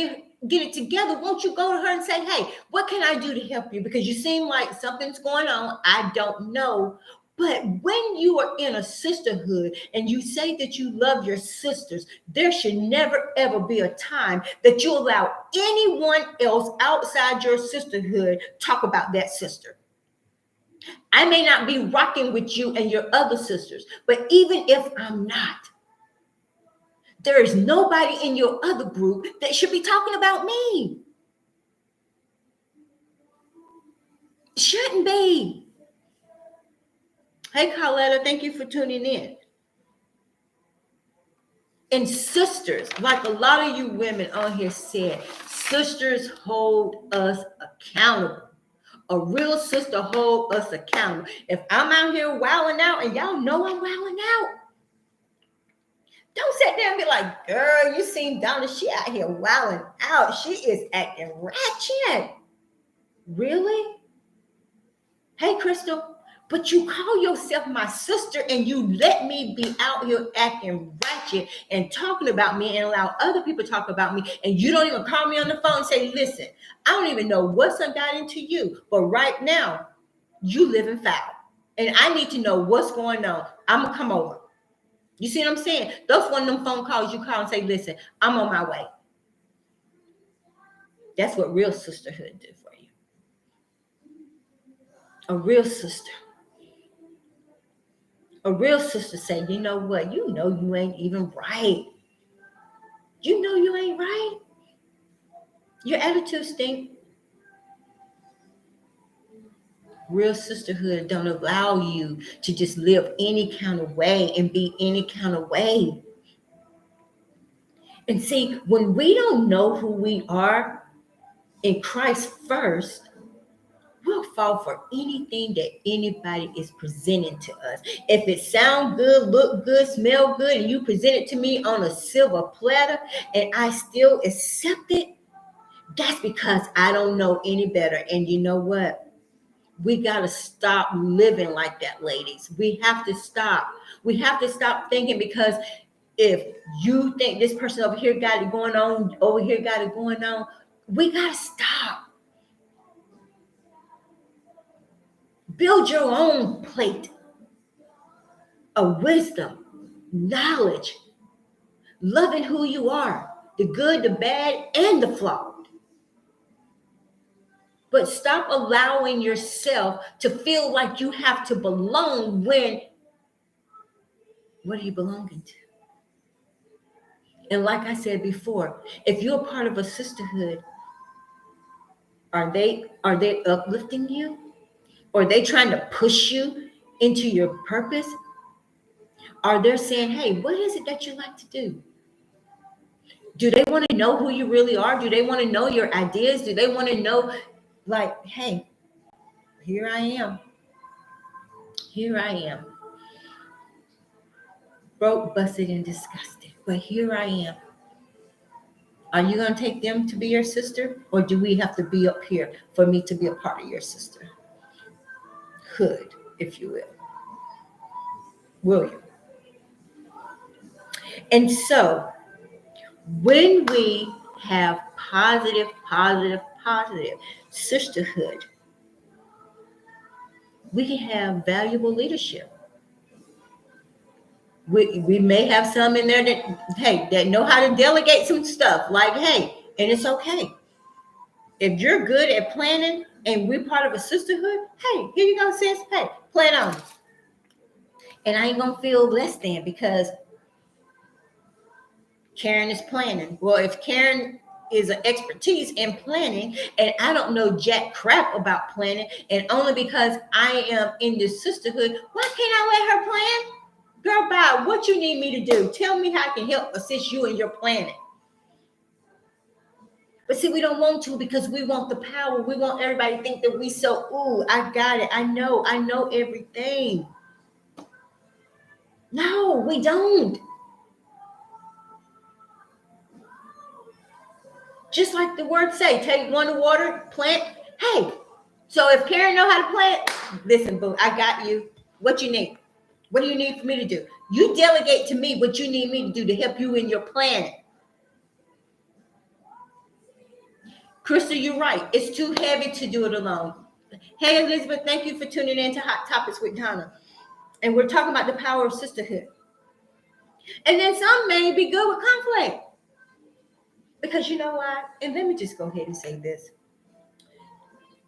get it together, won't you go to her and say, hey, what can I do to help you? Because you seem like something's going on. I don't know. But when you are in a sisterhood and you say that you love your sisters, there should never, ever be a time that you allow anyone else outside your sisterhood talk about that sister. I may not be rocking with you and your other sisters, but even if I'm not, there is nobody in your other group that should be talking about me. Shouldn't be. Hey, Carletta, thank you for tuning in. And sisters, like a lot of you women on here said, sisters hold us accountable. A real sister hold us accountable. If I'm out here wilding out and y'all know I'm wilding out, don't sit there and be like, girl, you seen Donna, she out here wilding out. She is acting ratchet. Really? Hey, Crystal, but you call yourself my sister and you let me be out here acting ratchet and talking about me and allow other people to talk about me, and you don't even call me on the phone and say, listen, I don't even know what's got into you, but right now, you living foul. And I need to know what's going on. I'm going to come over. You see what I'm saying? Those one of them phone calls you call and say, listen, I'm on my way. That's what real sisterhood do for you. A real sister. A real sister say, you know what? You know you ain't even right. You know you ain't right. Your attitude stink. Real sisterhood don't allow you to just live any kind of way and be any kind of way. And see, when we don't know who we are in Christ first, we'll fall for anything that anybody is presenting to us. If it sound good, look good, smell good, and you present it to me on a silver platter and I still accept it, that's because I don't know any better. And you know what? We got to stop living like that, ladies. We have to stop. We have to stop thinking, because if you think this person over here got it going on, over here got it going on, we got to stop. Build your own plate of wisdom, knowledge, loving who you are, the good, the bad, and the flawed. But stop allowing yourself to feel like you have to belong when, what are you belonging to? And like I said before, if you're a part of a sisterhood, are they uplifting you? Or are they trying to push you into your purpose? Are they saying, hey, what is it that you like to do? Do they want to know who you really are? Do they want to know your ideas? Do they want to know, like, hey, here I am. Here I am. Broke, busted, and disgusted. But here I am. Are you going to take them to be your sister? Or do we have to be up here for me to be a part of your sisterhood, if you will? Will you? And so when we have positive sisterhood, we can have valuable leadership. We may have some in there that know how to delegate some stuff, like, hey, and it's okay. If you're good at planning and we're part of a sisterhood, hey, here you go, sis. Hey, plan on. And I ain't gonna feel less than because Karen is planning. Well, if Karen is an expertise in planning and I don't know jack crap about planning, and only because I am in this sisterhood, why can't I let her plan? Girl, bye. What you need me to do? Tell me how I can help assist you in your planning. But see, we don't want to, because we want the power. We want everybody to think that we so, ooh, I got it. I know everything. No, we don't. Just like the word say, take one to water, plant. Hey, so if Karen know how to plant, listen, boo, I got you. What you need? What do you need for me to do? You delegate to me what you need me to do to help you in your planning. Crystal, you're right. It's too heavy to do it alone. Hey, Elizabeth, thank you for tuning in to Hot Topics with Donna. And we're talking about the power of sisterhood. And then some may be good with conflict. Because you know what? And let me just go ahead and say this.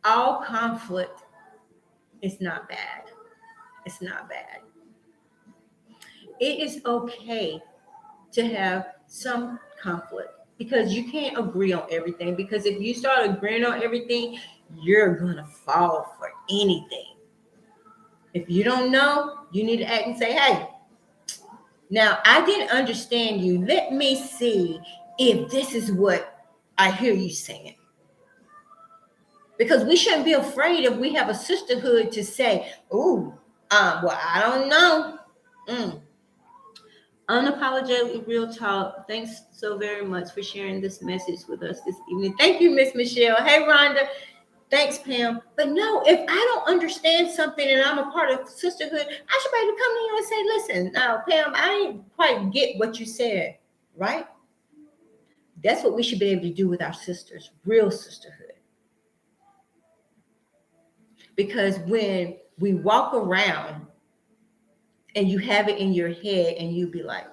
All conflict is not bad. It's not bad. It is okay to have some conflict, because you can't agree on everything. Because if you start agreeing on everything, you're going to fall for anything. If you don't know, you need to act and say, hey, now I didn't understand you. Let me see if this is what I hear you saying. Because we shouldn't be afraid if we have a sisterhood to say, well, I don't know. Unapologetically real talk. Thanks so very much for sharing this message with us this evening. Thank you, Miss Michelle. Hey, Rhonda. Thanks, Pam. But no, if I don't understand something and I'm a part of sisterhood, I should be able to come to you and say, listen, now, Pam, I didn't quite get what you said, right? That's what we should be able to do with our sisters, real sisterhood. Because when we walk around and you have it in your head and you be like,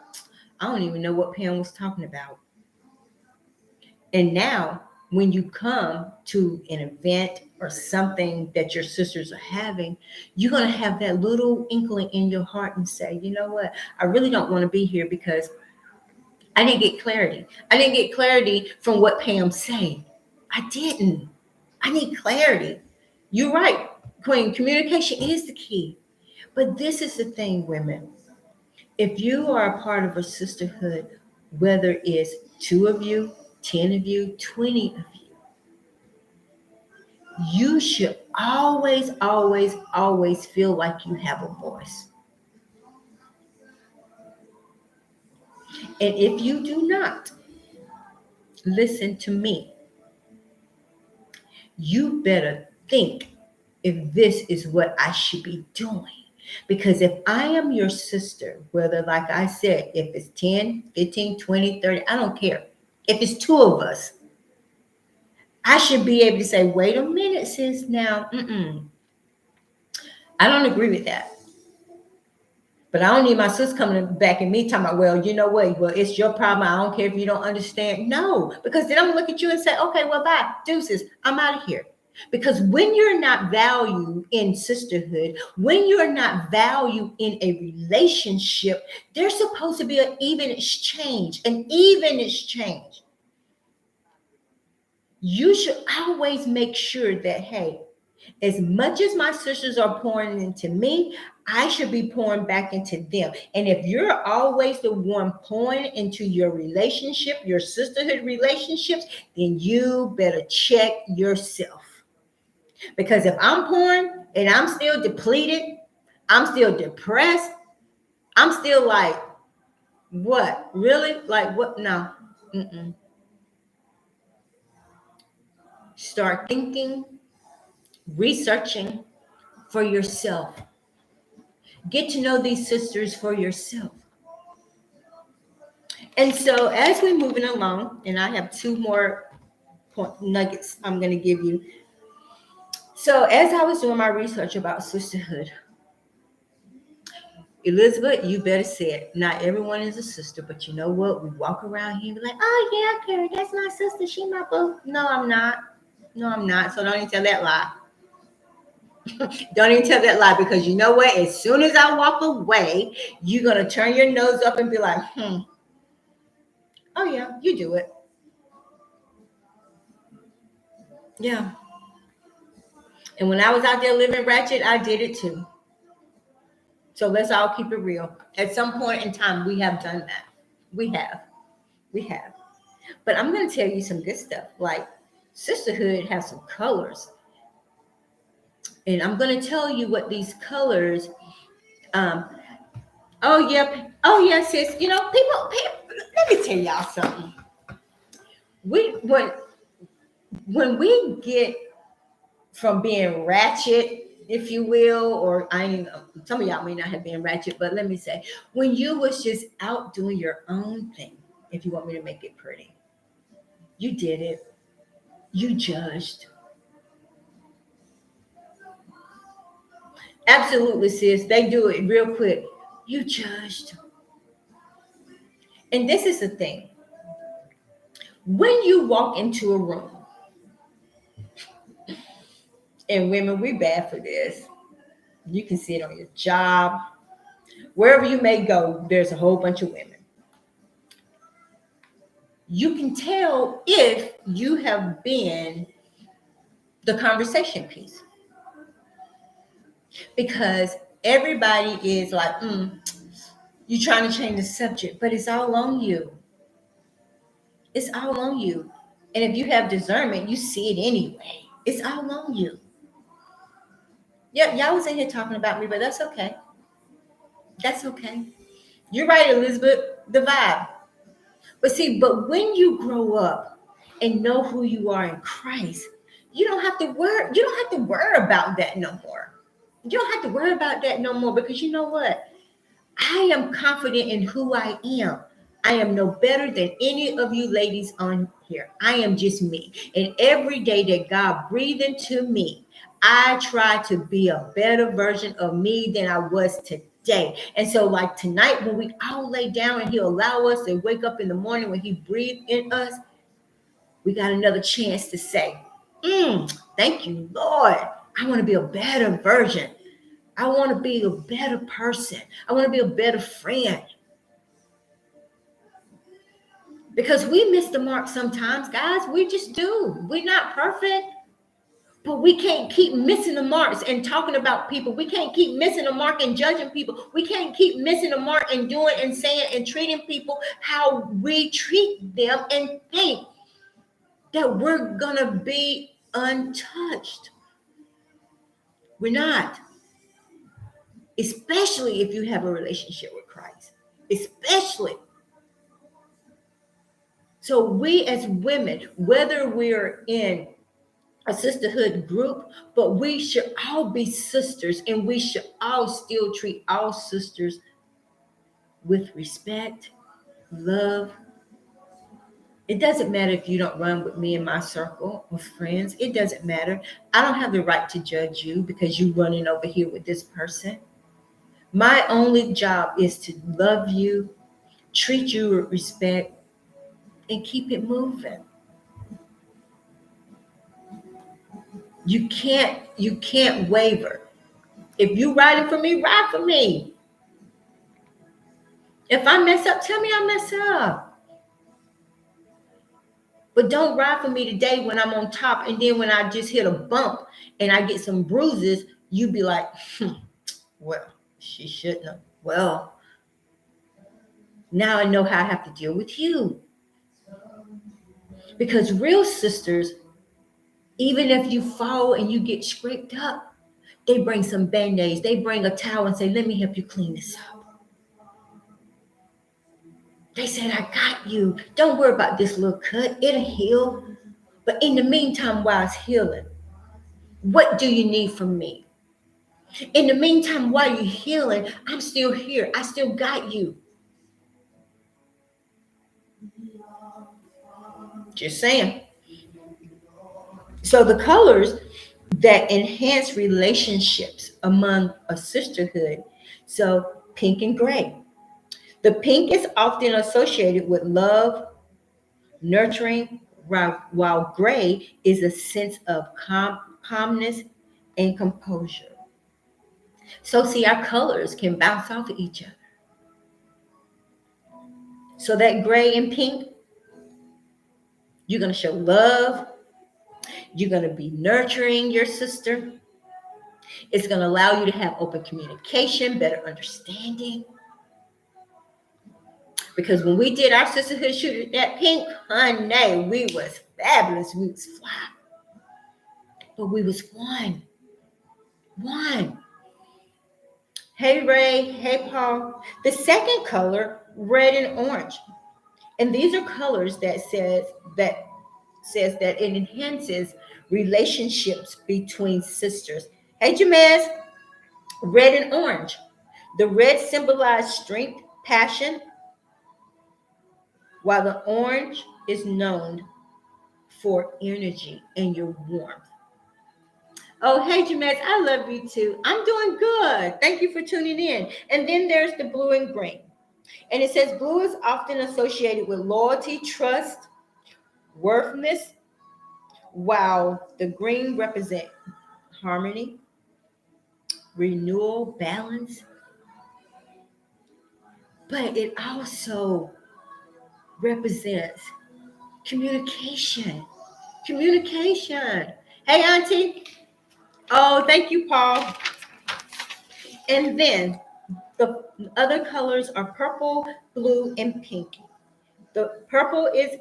I don't even know what Pam was talking about. And now when you come to an event or something that your sisters are having, you're going to have that little inkling in your heart and say, you know what? I really don't want to be here because I didn't get clarity. I didn't get clarity from what Pam said. I didn't. I need clarity. You're right, Queen. Communication is the key. But this is the thing, women. If you are a part of a sisterhood, whether it's 2 of you, 10 of you, 20 of you should always, always, always feel like you have a voice. And if you do not listen to me, you better think if this is what I should be doing. Because if I am your sister, whether, like I said, if it's 10, 15, 20, 30, I don't care. If it's 2 of us, I should be able to say, wait a minute, sis, now, I don't agree with that. But I don't need my sis coming back at me talking about, well, you know what? Well, it's your problem. I don't care if you don't understand. No, because then I'm gonna look at you and say, okay, well, bye, deuces. I'm out of here. Because when you're not valued in sisterhood, when you're not valued in a relationship, there's supposed to be an even exchange, You should always make sure that, hey, as much as my sisters are pouring into me, I should be pouring back into them. And if you're always the one pouring into your relationship, your sisterhood relationships, then you better check yourself. Because if I'm pouring and I'm still depleted, I'm still depressed, I'm still like, what? Really? Like, what? No. Mm-mm. Start thinking, researching for yourself. Get to know these sisters for yourself. And so as we're moving along, and I have 2 more nuggets I'm going to give you. So as I was doing my research about sisterhood, Elizabeth, you better say it. Not everyone is a sister, but you know what? We walk around here and be like, oh yeah, Carrie, that's my sister. She my boo. No, I'm not. No, I'm not. So don't even tell that lie. Don't even tell that lie, because you know what? As soon as I walk away, you're going to turn your nose up and be like, oh yeah, you do it. Yeah. And when I was out there living ratchet, I did it too. So let's all keep it real. At some point in time, we have done that. We have. We have. But I'm going to tell you some good stuff. Like, sisterhood has some colors. And I'm going to tell you what these colors. Oh yeah, sis. You know, people. Let me tell y'all something. When we get from being ratchet, if you will, or some of y'all may not have been ratchet, but let me say, when you was just out doing your own thing, if you want me to make it pretty, you did it. You judged. Absolutely, sis. They do it real quick. You judged. And this is the thing. When you walk into a room, and women, we bad for this. You can see it on your job. Wherever you may go, there's a whole bunch of women. You can tell if you have been the conversation piece, because everybody is like, you're trying to change the subject, but it's all on you. It's all on you. And if you have discernment, you see it anyway. It's all on you. Yeah, y'all was in here talking about me, but that's okay. That's okay. You're right, Elizabeth. The vibe. But when you grow up and know who you are in Christ, you don't have to worry about that no more. You don't have to worry about that no more, because you know what? I am confident in who I am. I am no better than any of you ladies on here. I am just me. And every day that God breathed into me, I try to be a better version of me than I was today. And so, like tonight, when we all lay down and He allow us to wake up in the morning, when He breathed in us, we got another chance to say, thank you, Lord. I want to be a better version. I want to be a better person. I want to be a better friend. Because we miss the mark sometimes, guys. We just do. We're not perfect. But we can't keep missing the marks and talking about people. We can't keep missing the mark and judging people. We can't keep missing the mark and doing and saying and treating people how we treat them and think that we're going to be untouched. We're not. Especially if you have a relationship with Christ. Especially. So we as women, whether we're in a sisterhood group, but we should all be sisters and we should all still treat all sisters with respect, love. It doesn't matter if you don't run with me in my circle of friends. It doesn't matter. I don't have the right to judge you because you're running over here with this person. My only job is to love you, treat you with respect, and keep it moving. You can't waver. If you riding for me, ride for me. If I mess up, tell me I mess up. But don't ride for me today when I'm on top, and then when I just hit a bump and I get some bruises, you be like, well, she shouldn't have. Well, now I know how I have to deal with you. Because real sisters, even if you fall and you get scraped up, they bring some band-aids. They bring a towel and say, let me help you clean this up. They said, I got you. Don't worry about this little cut. It'll heal. But in the meantime, while it's healing, what do you need from me? In the meantime, while you're healing, I'm still here. I still got you. Just saying. So the colors that enhance relationships among a sisterhood. So pink and gray. The pink is often associated with love, nurturing, while gray is a sense of calmness and composure. So see, our colors can bounce off of each other. So that gray and pink, you're going to show love. You're going to be nurturing your sister. It's going to allow you to have open communication, better understanding. Because when we did our sisterhood shoot that pink, honey, we was fabulous. We was fly. But we was one. One. Hey, Ray. Hey, Paul. The second color, red and orange. And these are colors that says that it enhances relationships between sisters. Hey, Jamez, red and orange. The red symbolizes strength, passion, while the orange is known for energy and your warmth. Oh, hey, Jamez, I love you too. I'm doing good. Thank you for tuning in. And then there's the blue and green. And it says blue is often associated with loyalty, trust, worthiness, while the green represent harmony, renewal, balance. But it also represents communication. Communication. Hey, Auntie. Oh, thank you, Paul. And then the other colors are purple, blue, and pink. The purple is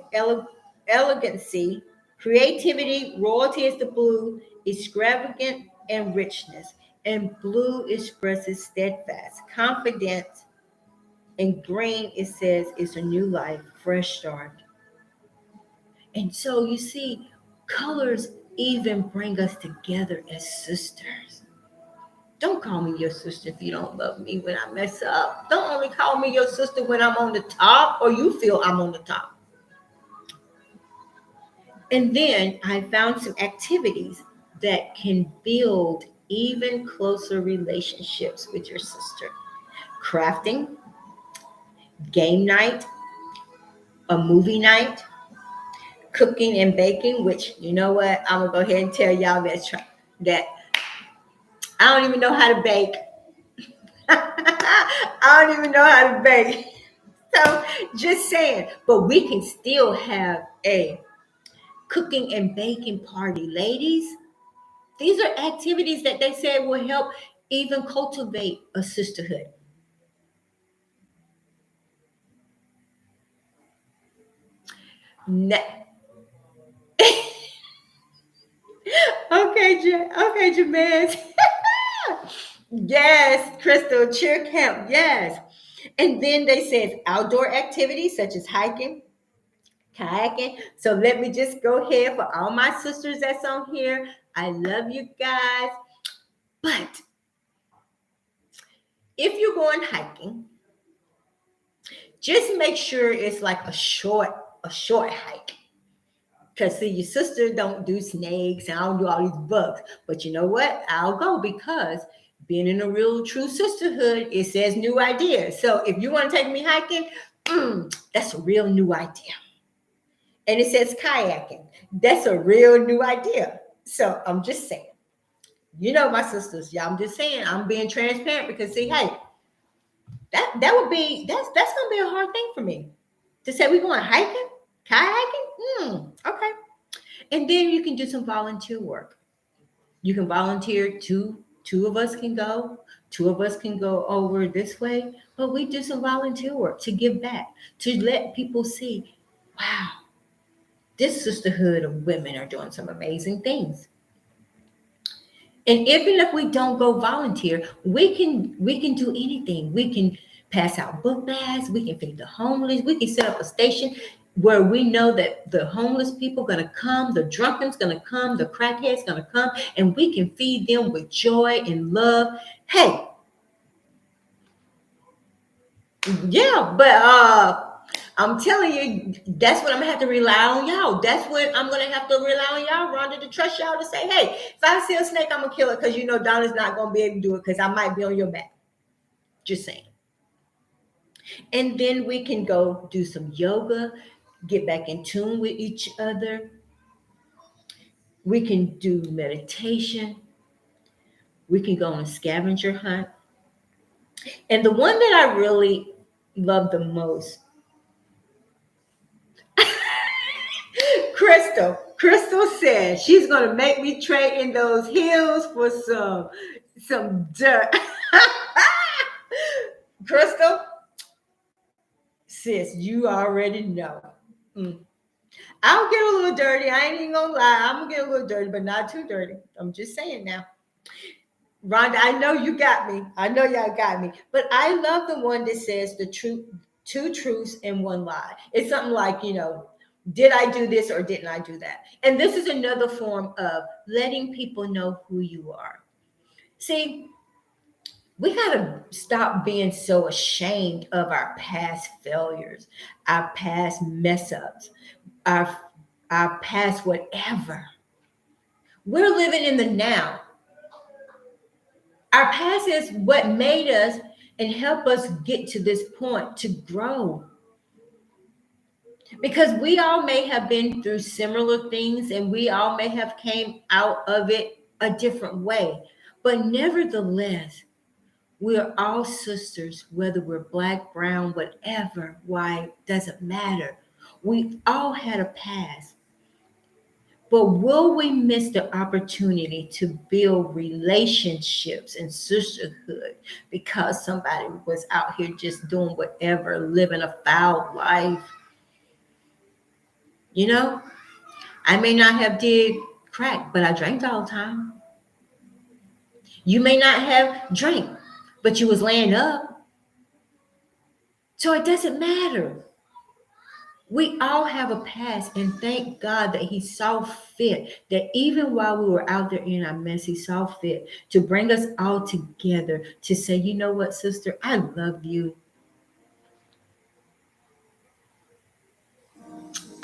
elegancy, creativity, royalty is the blue, extravagant, and richness. And blue expresses steadfast, confidence, and green, it says, is a new life, fresh start. And so you see, colors even bring us together as sisters. Don't call me your sister if you don't love me when I mess up. Don't only call me your sister when I'm on the top or you feel I'm on the top. And then I found some activities that can build even closer relationships with your sister. Crafting, game night, a movie night, cooking and baking, which you know what? I'm gonna go ahead and tell y'all that I don't even know how to bake. I don't even know how to bake. So just saying, but we can still have a cooking and baking party, ladies. These are activities that they said will help even cultivate a sisterhood. Ne- okay, Jamez. Yes, Crystal, cheer camp. Yes. And then they said outdoor activities such as hiking, kayaking. So let me just go ahead for all my sisters that's on here. I love you guys. But if you're going hiking, just make sure it's like a short hike. Because see, your sister don't do snakes and I don't do all these bugs. But you know what? I'll go because being in a real true sisterhood, it says new ideas. So if you want to take me hiking, that's a real new idea. And it says kayaking. That's a real new idea. So I'm just saying, my sisters, yeah, I'm just saying, I'm being transparent because see, hey, that would be that's gonna be a hard thing for me to say we're going hiking, kayaking. Okay. And then you can do some volunteer work. You can volunteer two of us can go, two of us can go over this way, but we do some volunteer work to give back, to let people see, wow, this sisterhood of women are doing some amazing things. And even if we don't go volunteer, we can do anything. We can pass out book bags, we can feed the homeless, we can set up a station where we know that the homeless people gonna come, the drunken's gonna come, the crackhead's gonna come, and we can feed them with joy and love. Hey, yeah, but I'm telling you, that's what I'm gonna have to rely on y'all. That's what I'm gonna have to rely on y'all, Rhonda, to trust y'all to say, hey, if I see a snake, I'm gonna kill it because Donna's not gonna be able to do it because I might be on your back. Just saying. And then we can go do some yoga, get back in tune with each other. We can do meditation. We can go on a scavenger hunt. And the one that I really love the most, Crystal said she's gonna make me trade in those heels for some dirt. Crystal, sis, you already know. Mm. I'll get a little dirty. I ain't even gonna lie. I'm gonna get a little dirty, but not too dirty. I'm just saying now. Rhonda, I know you got me. I know y'all got me. But I love the one that says the truth, two truths and one lie. It's something like, did I do this or didn't I do that? And this is another form of letting people know who you are. See, we got to stop being so ashamed of our past failures, our past mess ups, our, our past whatever. We're living in the now. Our past is what made us and help us get to this point to grow. Because we all may have been through similar things and we all may have came out of it a different way. But nevertheless, we're all sisters, whether we're black, brown, whatever, white, doesn't matter. We all had a past. But will we miss the opportunity to build relationships and sisterhood because somebody was out here just doing whatever, living a foul life? You know, I may not have did crack, but I drank all the time. You may not have drank, but you was laying up. So it doesn't matter. We all have a past, and thank God that He saw fit that even while we were out there in our mess, He saw fit to bring us all together to say, you know what, sister, I love you.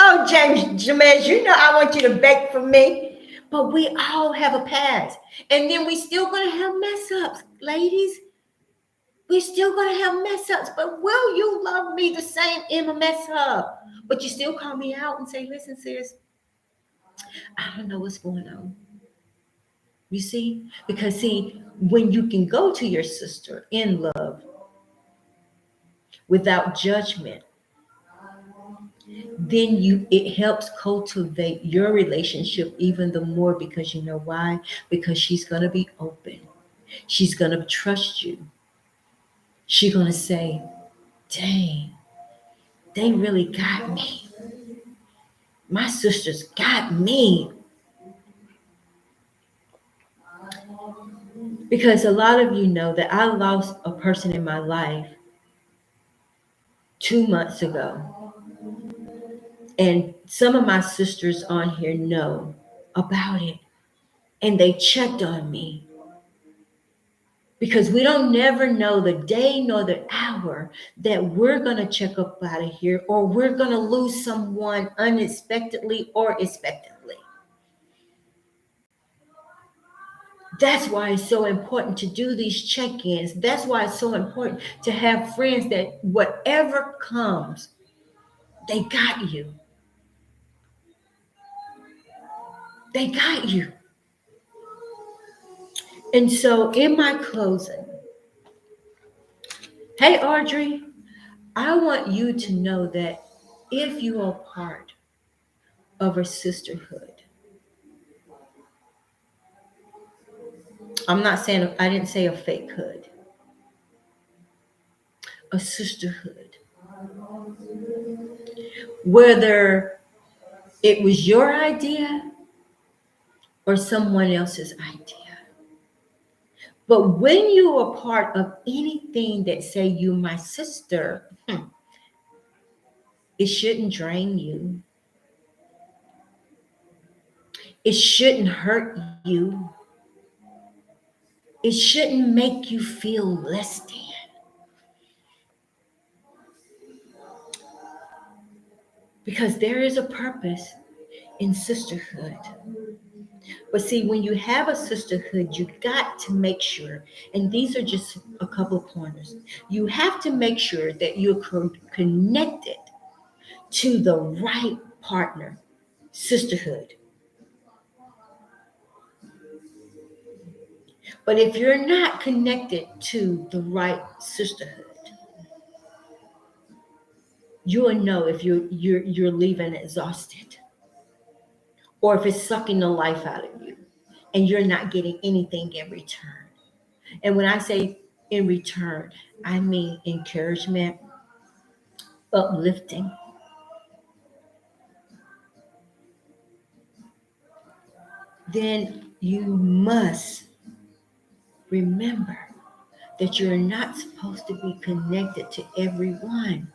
Oh, James, I want you to bake for me. But we all have a past, and then we still gonna have mess ups, ladies. We still gonna have mess ups, but will you love me the same in a mess up? But you still call me out and say, listen, sis, I don't know what's going on. You see? Because, see, when you can go to your sister in love without judgment, then it helps cultivate your relationship even the more, because you know why? Because she's going to be open. She's going to trust you. She's going to say, dang, they really got me. My sisters got me. Because a lot of you know that I lost a person in my life 2 months ago. And some of my sisters on here know about it. And they checked on me. Because we don't never know the day nor the hour that we're going to check up out of here, or we're going to lose someone unexpectedly or expectedly. That's why it's so important to do these check-ins. That's why it's so important to have friends that whatever comes, they got you. They got you. And so in my closing, hey, Audrey, I want you to know that if you are part of a sisterhood, I'm not saying, I didn't say a fake hood, a sisterhood, whether it was your idea or someone else's idea. But when you are part of anything that say you my sister, it shouldn't drain you. It shouldn't hurt you. It shouldn't make you feel less than. Because there is a purpose in sisterhood. But see, when you have a sisterhood, you got to make sure, and these are just a couple of pointers, you have to make sure that you're connected to the right partner, sisterhood. But if you're not connected to the right sisterhood, you will know if you're leaving exhausted, or if it's sucking the life out of you and you're not getting anything in return. And when I say in return, I mean encouragement, uplifting. Then you must remember that you're not supposed to be connected to everyone.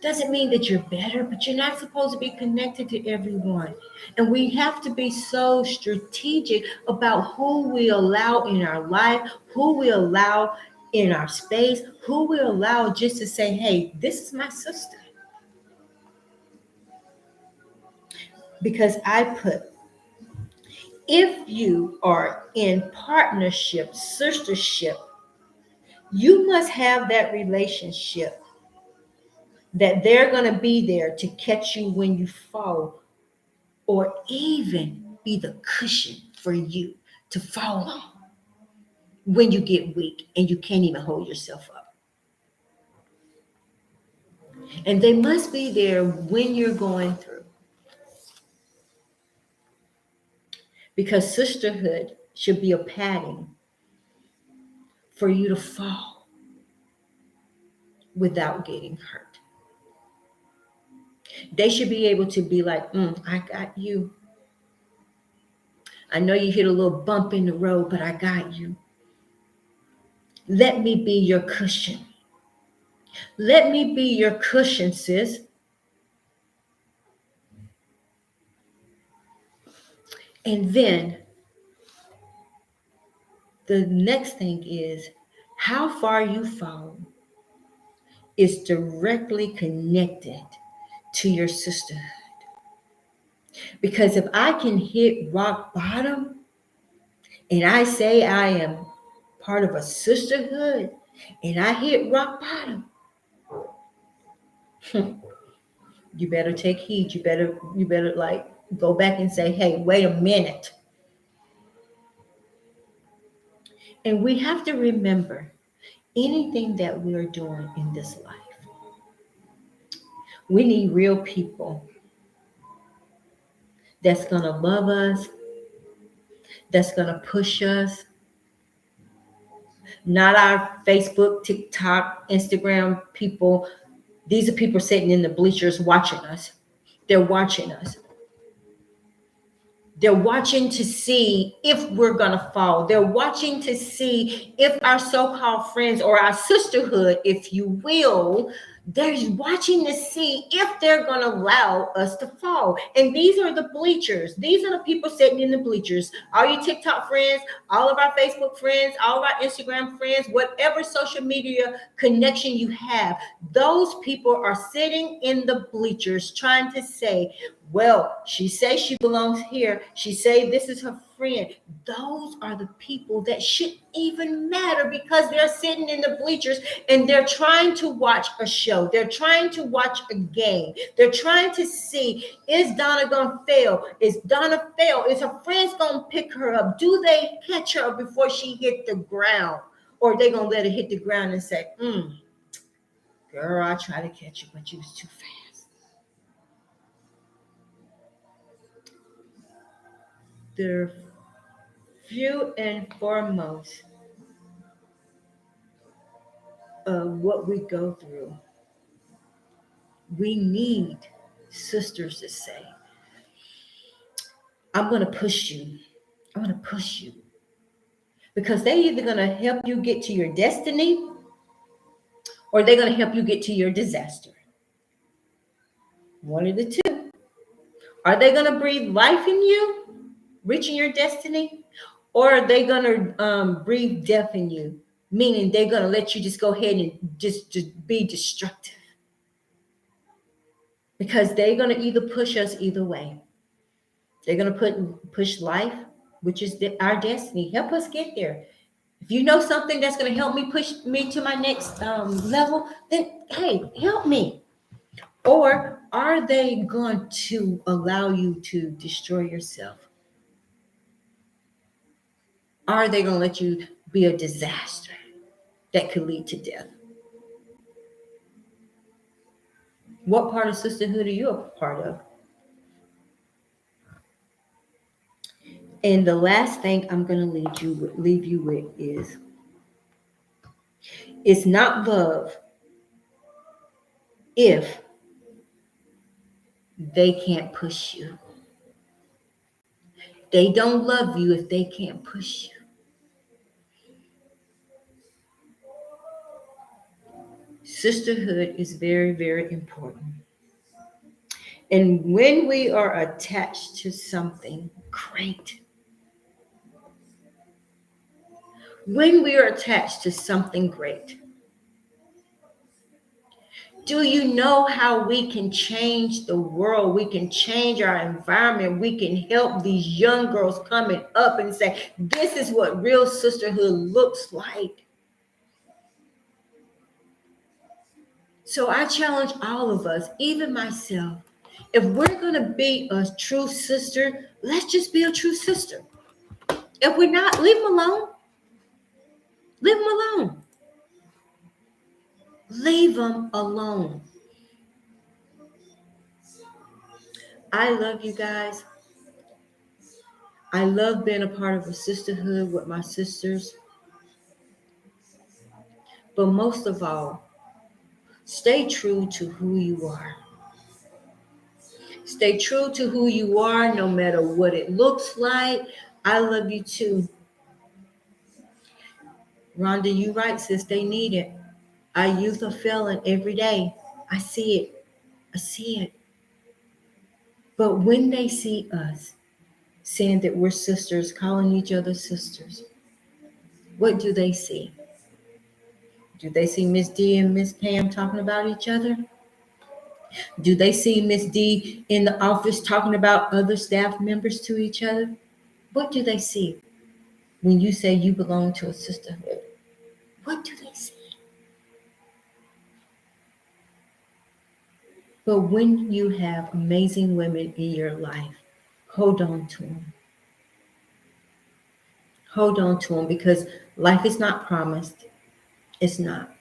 Doesn't mean that you're better, but you're not supposed to be connected to everyone. And we have to be so strategic about who we allow in our life, who we allow in our space, who we allow just to say, hey, this is my sister. Because I put, if you are in partnership, sistership, you must have that relationship that they're going to be there to catch you when you fall, or even be the cushion for you to fall on when you get weak and you can't even hold yourself up. And they must be there when you're going through. Because sisterhood should be a padding for you to fall without getting hurt. They should be able to be like, I got you. I know you hit a little bump in the road, but I got you. Let me be your cushion. Let me be your cushion, sis. And then the next thing is how far you fall is directly connected to your sisterhood. Because if I can hit rock bottom and I say I am part of a sisterhood and I hit rock bottom, you better take heed. You better like go back and say, hey, wait a minute. And we have to remember, anything that we're doing in this life, we need real people that's going to love us, that's going to push us, not our Facebook, TikTok, Instagram people. These are people sitting in the bleachers watching us. They're watching us. They're watching to see if we're going to fall. They're watching to see if our so-called friends or our sisterhood, if you will, they're watching to see if they're going to allow us to fall. And these are the bleachers. These are the people sitting in the bleachers. All your TikTok friends, all of our Facebook friends, all of our Instagram friends, whatever social media connection you have, those people are sitting in the bleachers trying to say, well, she says she belongs here. She say this is her friend. Those are the people that shouldn't even matter because they're sitting in the bleachers and they're trying to watch a show. They're trying to watch a game. They're trying to see, is Donna going to fail? Is Donna fail? Is her friends going to pick her up? Do they catch her before she hit the ground? Or are they going to let her hit the ground and say, girl, I tried to catch you, but you was too fast. They're few and foremost of what we go through. We need sisters to say, I'm going to push you. I'm going to push you. Because they're either going to help you get to your destiny or they're going to help you get to your disaster. One of the two. Are they going to breathe life in you, reaching your destiny? Or are they going to breathe death in you? Meaning they're going to let you just go ahead and just be destructive. Because they're going to either push us either way. They're going to push life, which is our destiny. Help us get there. If you know something that's going to help me push me to my next level, then hey, help me. Or are they going to allow you to destroy yourself? Are they going to let you be a disaster that could lead to death? What part of sisterhood are you a part of? And the last thing I'm going to leave you with is, it's not love if they can't push you. They don't love you if they can't push you. Sisterhood is very, very important. And when we are attached to something great, when we are attached to something great, do you know how we can change the world? We can change our environment. We can help these young girls coming up and say, this is what real sisterhood looks like. So I challenge all of us, even myself, if we're going to be a true sister, let's just be a true sister. If we're not, leave them alone. Leave them alone. Leave them alone. I love you guys. I love being a part of a sisterhood with my sisters. But most of all, stay true to who you are. Stay true to who you are, no matter what it looks like. I love you too. Rhonda, you right, sis. They need it. Our youth are failing every day. I see it. I see it. But when they see us saying that we're sisters, calling each other sisters, what do they see? Do they see Miss D and Miss Pam talking about each other? Do they see Miss D in the office talking about other staff members to each other? What do they see when you say you belong to a sisterhood? What do they see? But when you have amazing women in your life, hold on to them. Hold on to them, because life is not promised. It's not.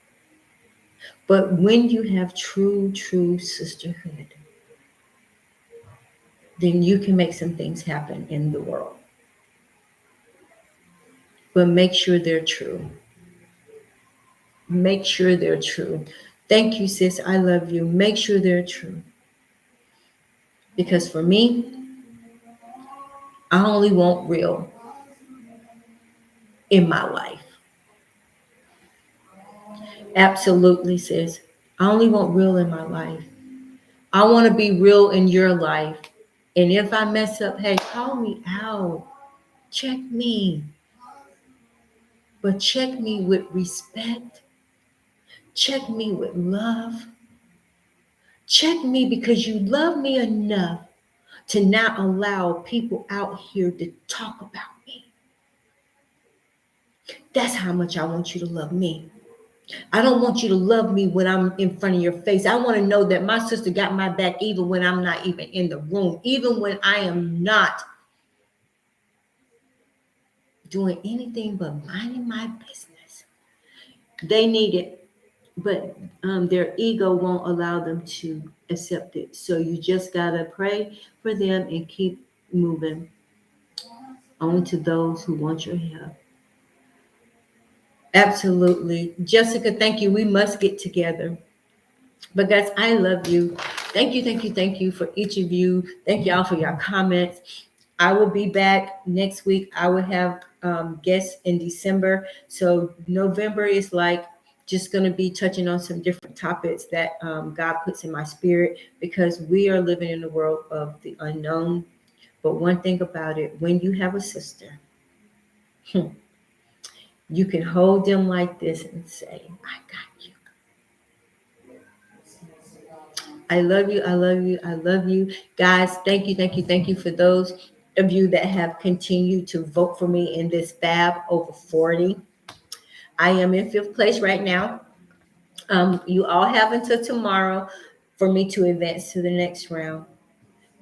But when you have true, true sisterhood, then you can make some things happen in the world. But make sure they're true. Make sure they're true. Thank you, sis. I love you. Make sure they're true. Because for me, I only want real in my life. Absolutely, sis. I only want real in my life. I want to be real in your life. And if I mess up, hey, call me out. Check me. But check me with respect. Check me with love. Check me because you love me enough to not allow people out here to talk about me. That's how much I want you to love me. I don't want you to love me when I'm in front of your face. I want to know that my sister got my back even when I'm not even in the room, even when I am not doing anything but minding my business. They need it, but their ego won't allow them to accept it. So you just got to pray for them and keep moving on to those who want your help. Absolutely. Jessica, thank you. We must get together. But guys, I love you. Thank you for each of you. Thank y'all for your comments. I will be back next week. I will have guests in December. So November is like just going to be touching on some different topics that God puts in my spirit because we are living in a world of the unknown. But one thing about it, when you have a sister, you can hold them like this and say, I got you. I love you. I love you. I love you. Guys, thank you for those of you that have continued to vote for me in this Fab over 40. I am in fifth place right now. You all have until tomorrow for me to advance to the next round.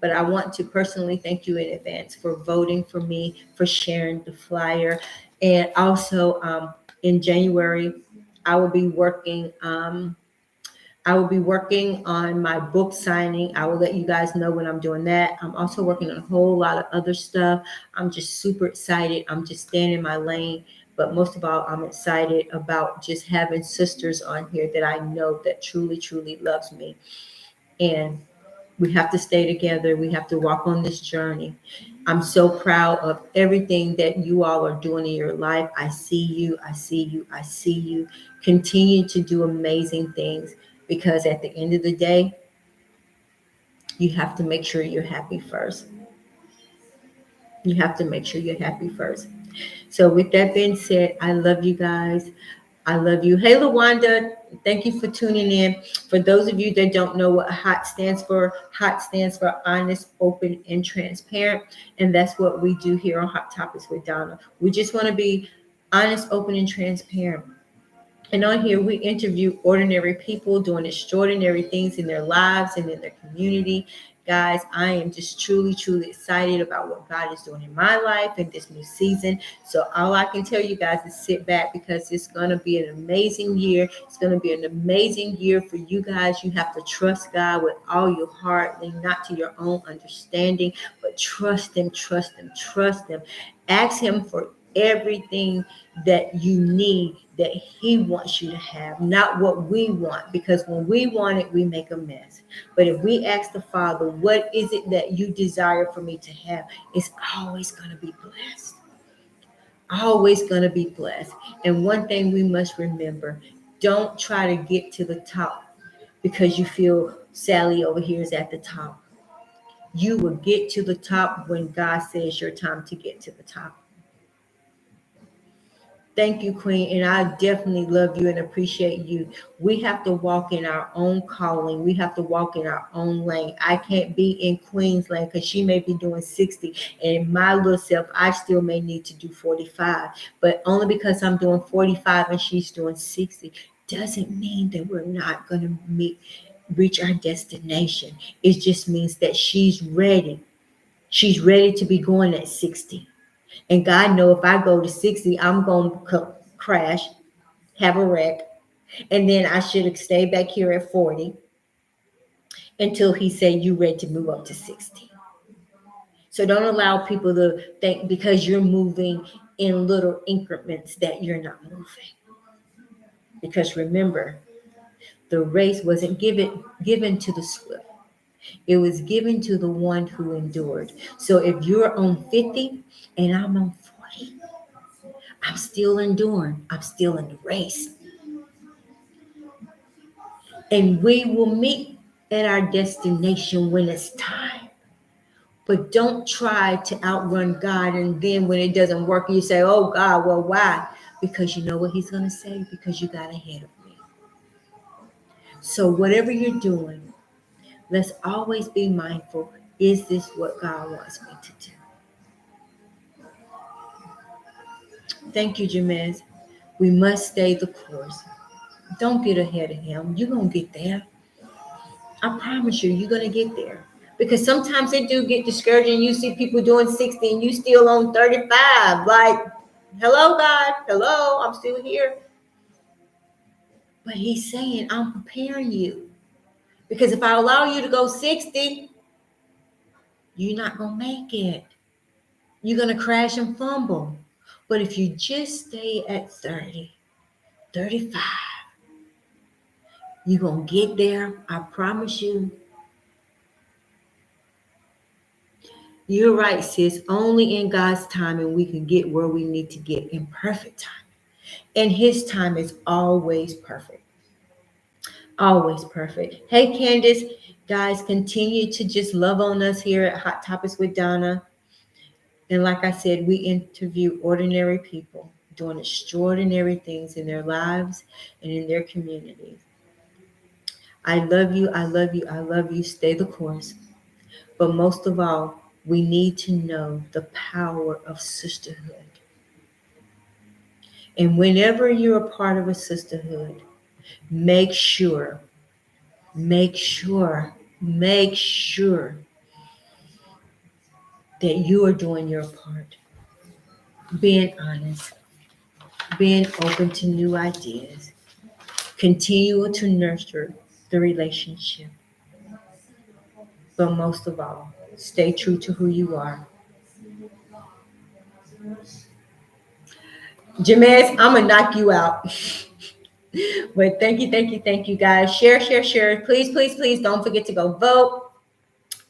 But I want to personally thank you in advance for voting for me, for sharing the flyer. And also in January, I will be working. I will be working on my book signing. I will let you guys know when I'm doing that. I'm also working on a whole lot of other stuff. I'm just super excited. I'm just staying in my lane. But most of all, I'm excited about just having sisters on here that I know that truly, truly loves me. And we have to stay together. We have to walk on this journey. I'm so proud of everything that you all are doing in your life. I see you. I see you. I see you. Continue to do amazing things because at the end of the day, you have to make sure you're happy first. You have to make sure you're happy first. So, with that being said, I love you guys. I love you. Hey, Lawanda, thank you for tuning in. For those of you that don't know what HOT stands for honest, open, and transparent. And that's what we do here on Hot Topics with Donna. We just want to be honest, open, and transparent. And on here, we interview ordinary people doing extraordinary things in their lives and in their community. Guys, I am just truly, truly excited about what God is doing in my life in this new season. So all I can tell you guys is sit back because it's going to be an amazing year. It's going to be an amazing year for you guys. You have to trust God with all your heart, lean not to your own understanding, but trust Him, trust Him, trust Him. Ask Him for everything that you need that He wants you to have, not what we want, because when we want it, we make a mess. But if we ask the Father, what is it that you desire for me to have? It's always going to be blessed. Always going to be blessed. And one thing we must remember, don't try to get to the top because you feel Sally over here is at the top. You will get to the top when God says your time to get to the top. Thank you, Queen. And I definitely love you and appreciate you. We have to walk in our own calling. We have to walk in our own lane. I can't be in Queen's lane because she may be doing 60. And my little self, I still may need to do 45. But only because I'm doing 45 and she's doing 60 doesn't mean that we're not going to reach our destination. It just means that she's ready. She's ready to be going at 60. And God know if I go to 60, I'm going to crash, have a wreck, And then I should have stayed back here at 40 until he said you ready to move up to 60. So don't allow people to think because you're moving in little increments that you're not moving. Because remember, the race wasn't given to the swift. It was given to the one who endured. So if you're on 50 and I'm on 40, I'm still enduring. I'm still in the race. And we will meet at our destination when it's time. But don't try to outrun God. And then when it doesn't work, you say, oh, God, well, why? Because you know what he's going to say? Because you got ahead of me. So whatever you're doing, let's always be mindful. Is this what God wants me to do? Thank you, Jamez. We must stay the course. Don't get ahead of him. You're going to get there. I promise you, you're going to get there. Because sometimes they do get discouraged and you see people doing 60 and you still on 35. Like, hello, God. Hello, I'm still here. But he's saying, I'm preparing you. Because if I allow you to go 60, you're not going to make it. You're going to crash and fumble. But if you just stay at 30, 35, you're going to get there. I promise you. You're right, sis. Only in God's timing we can get where we need to get in perfect time. And his time is always perfect. Always perfect. Hey, Candace, guys, continue to just love on us here at Hot Topics with Donna. And like I said, we interview ordinary people doing extraordinary things in their lives and in their communities. I love you. I love you. I love you. Stay the course. But most of all, we need to know the power of sisterhood. And whenever you're a part of a sisterhood, make sure, make sure, make sure that you are doing your part. Being honest, being open to new ideas, continue to nurture the relationship. But most of all, stay true to who you are. Jamez, I'm gonna knock you out. But thank you, guys. Share, share, share. Please, please, please don't forget to go vote.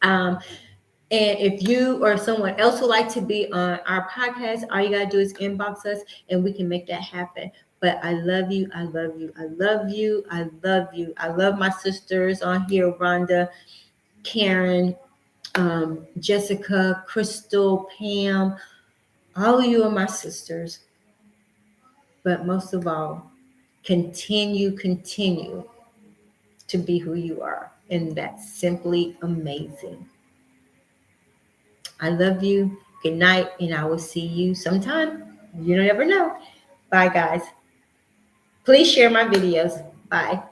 And if you or someone else would like to be on our podcast, all you gotta do is inbox us and we can make that happen. But I love you, I love you, I love you, I love you. I love my sisters on here, Rhonda, Karen, Jessica, Crystal, Pam. All of you are my sisters. But most of all, continue to be who you are. And that's simply amazing. I love you. Good night. And I will see you sometime. You don't ever know. Bye, guys. Please share my videos. Bye.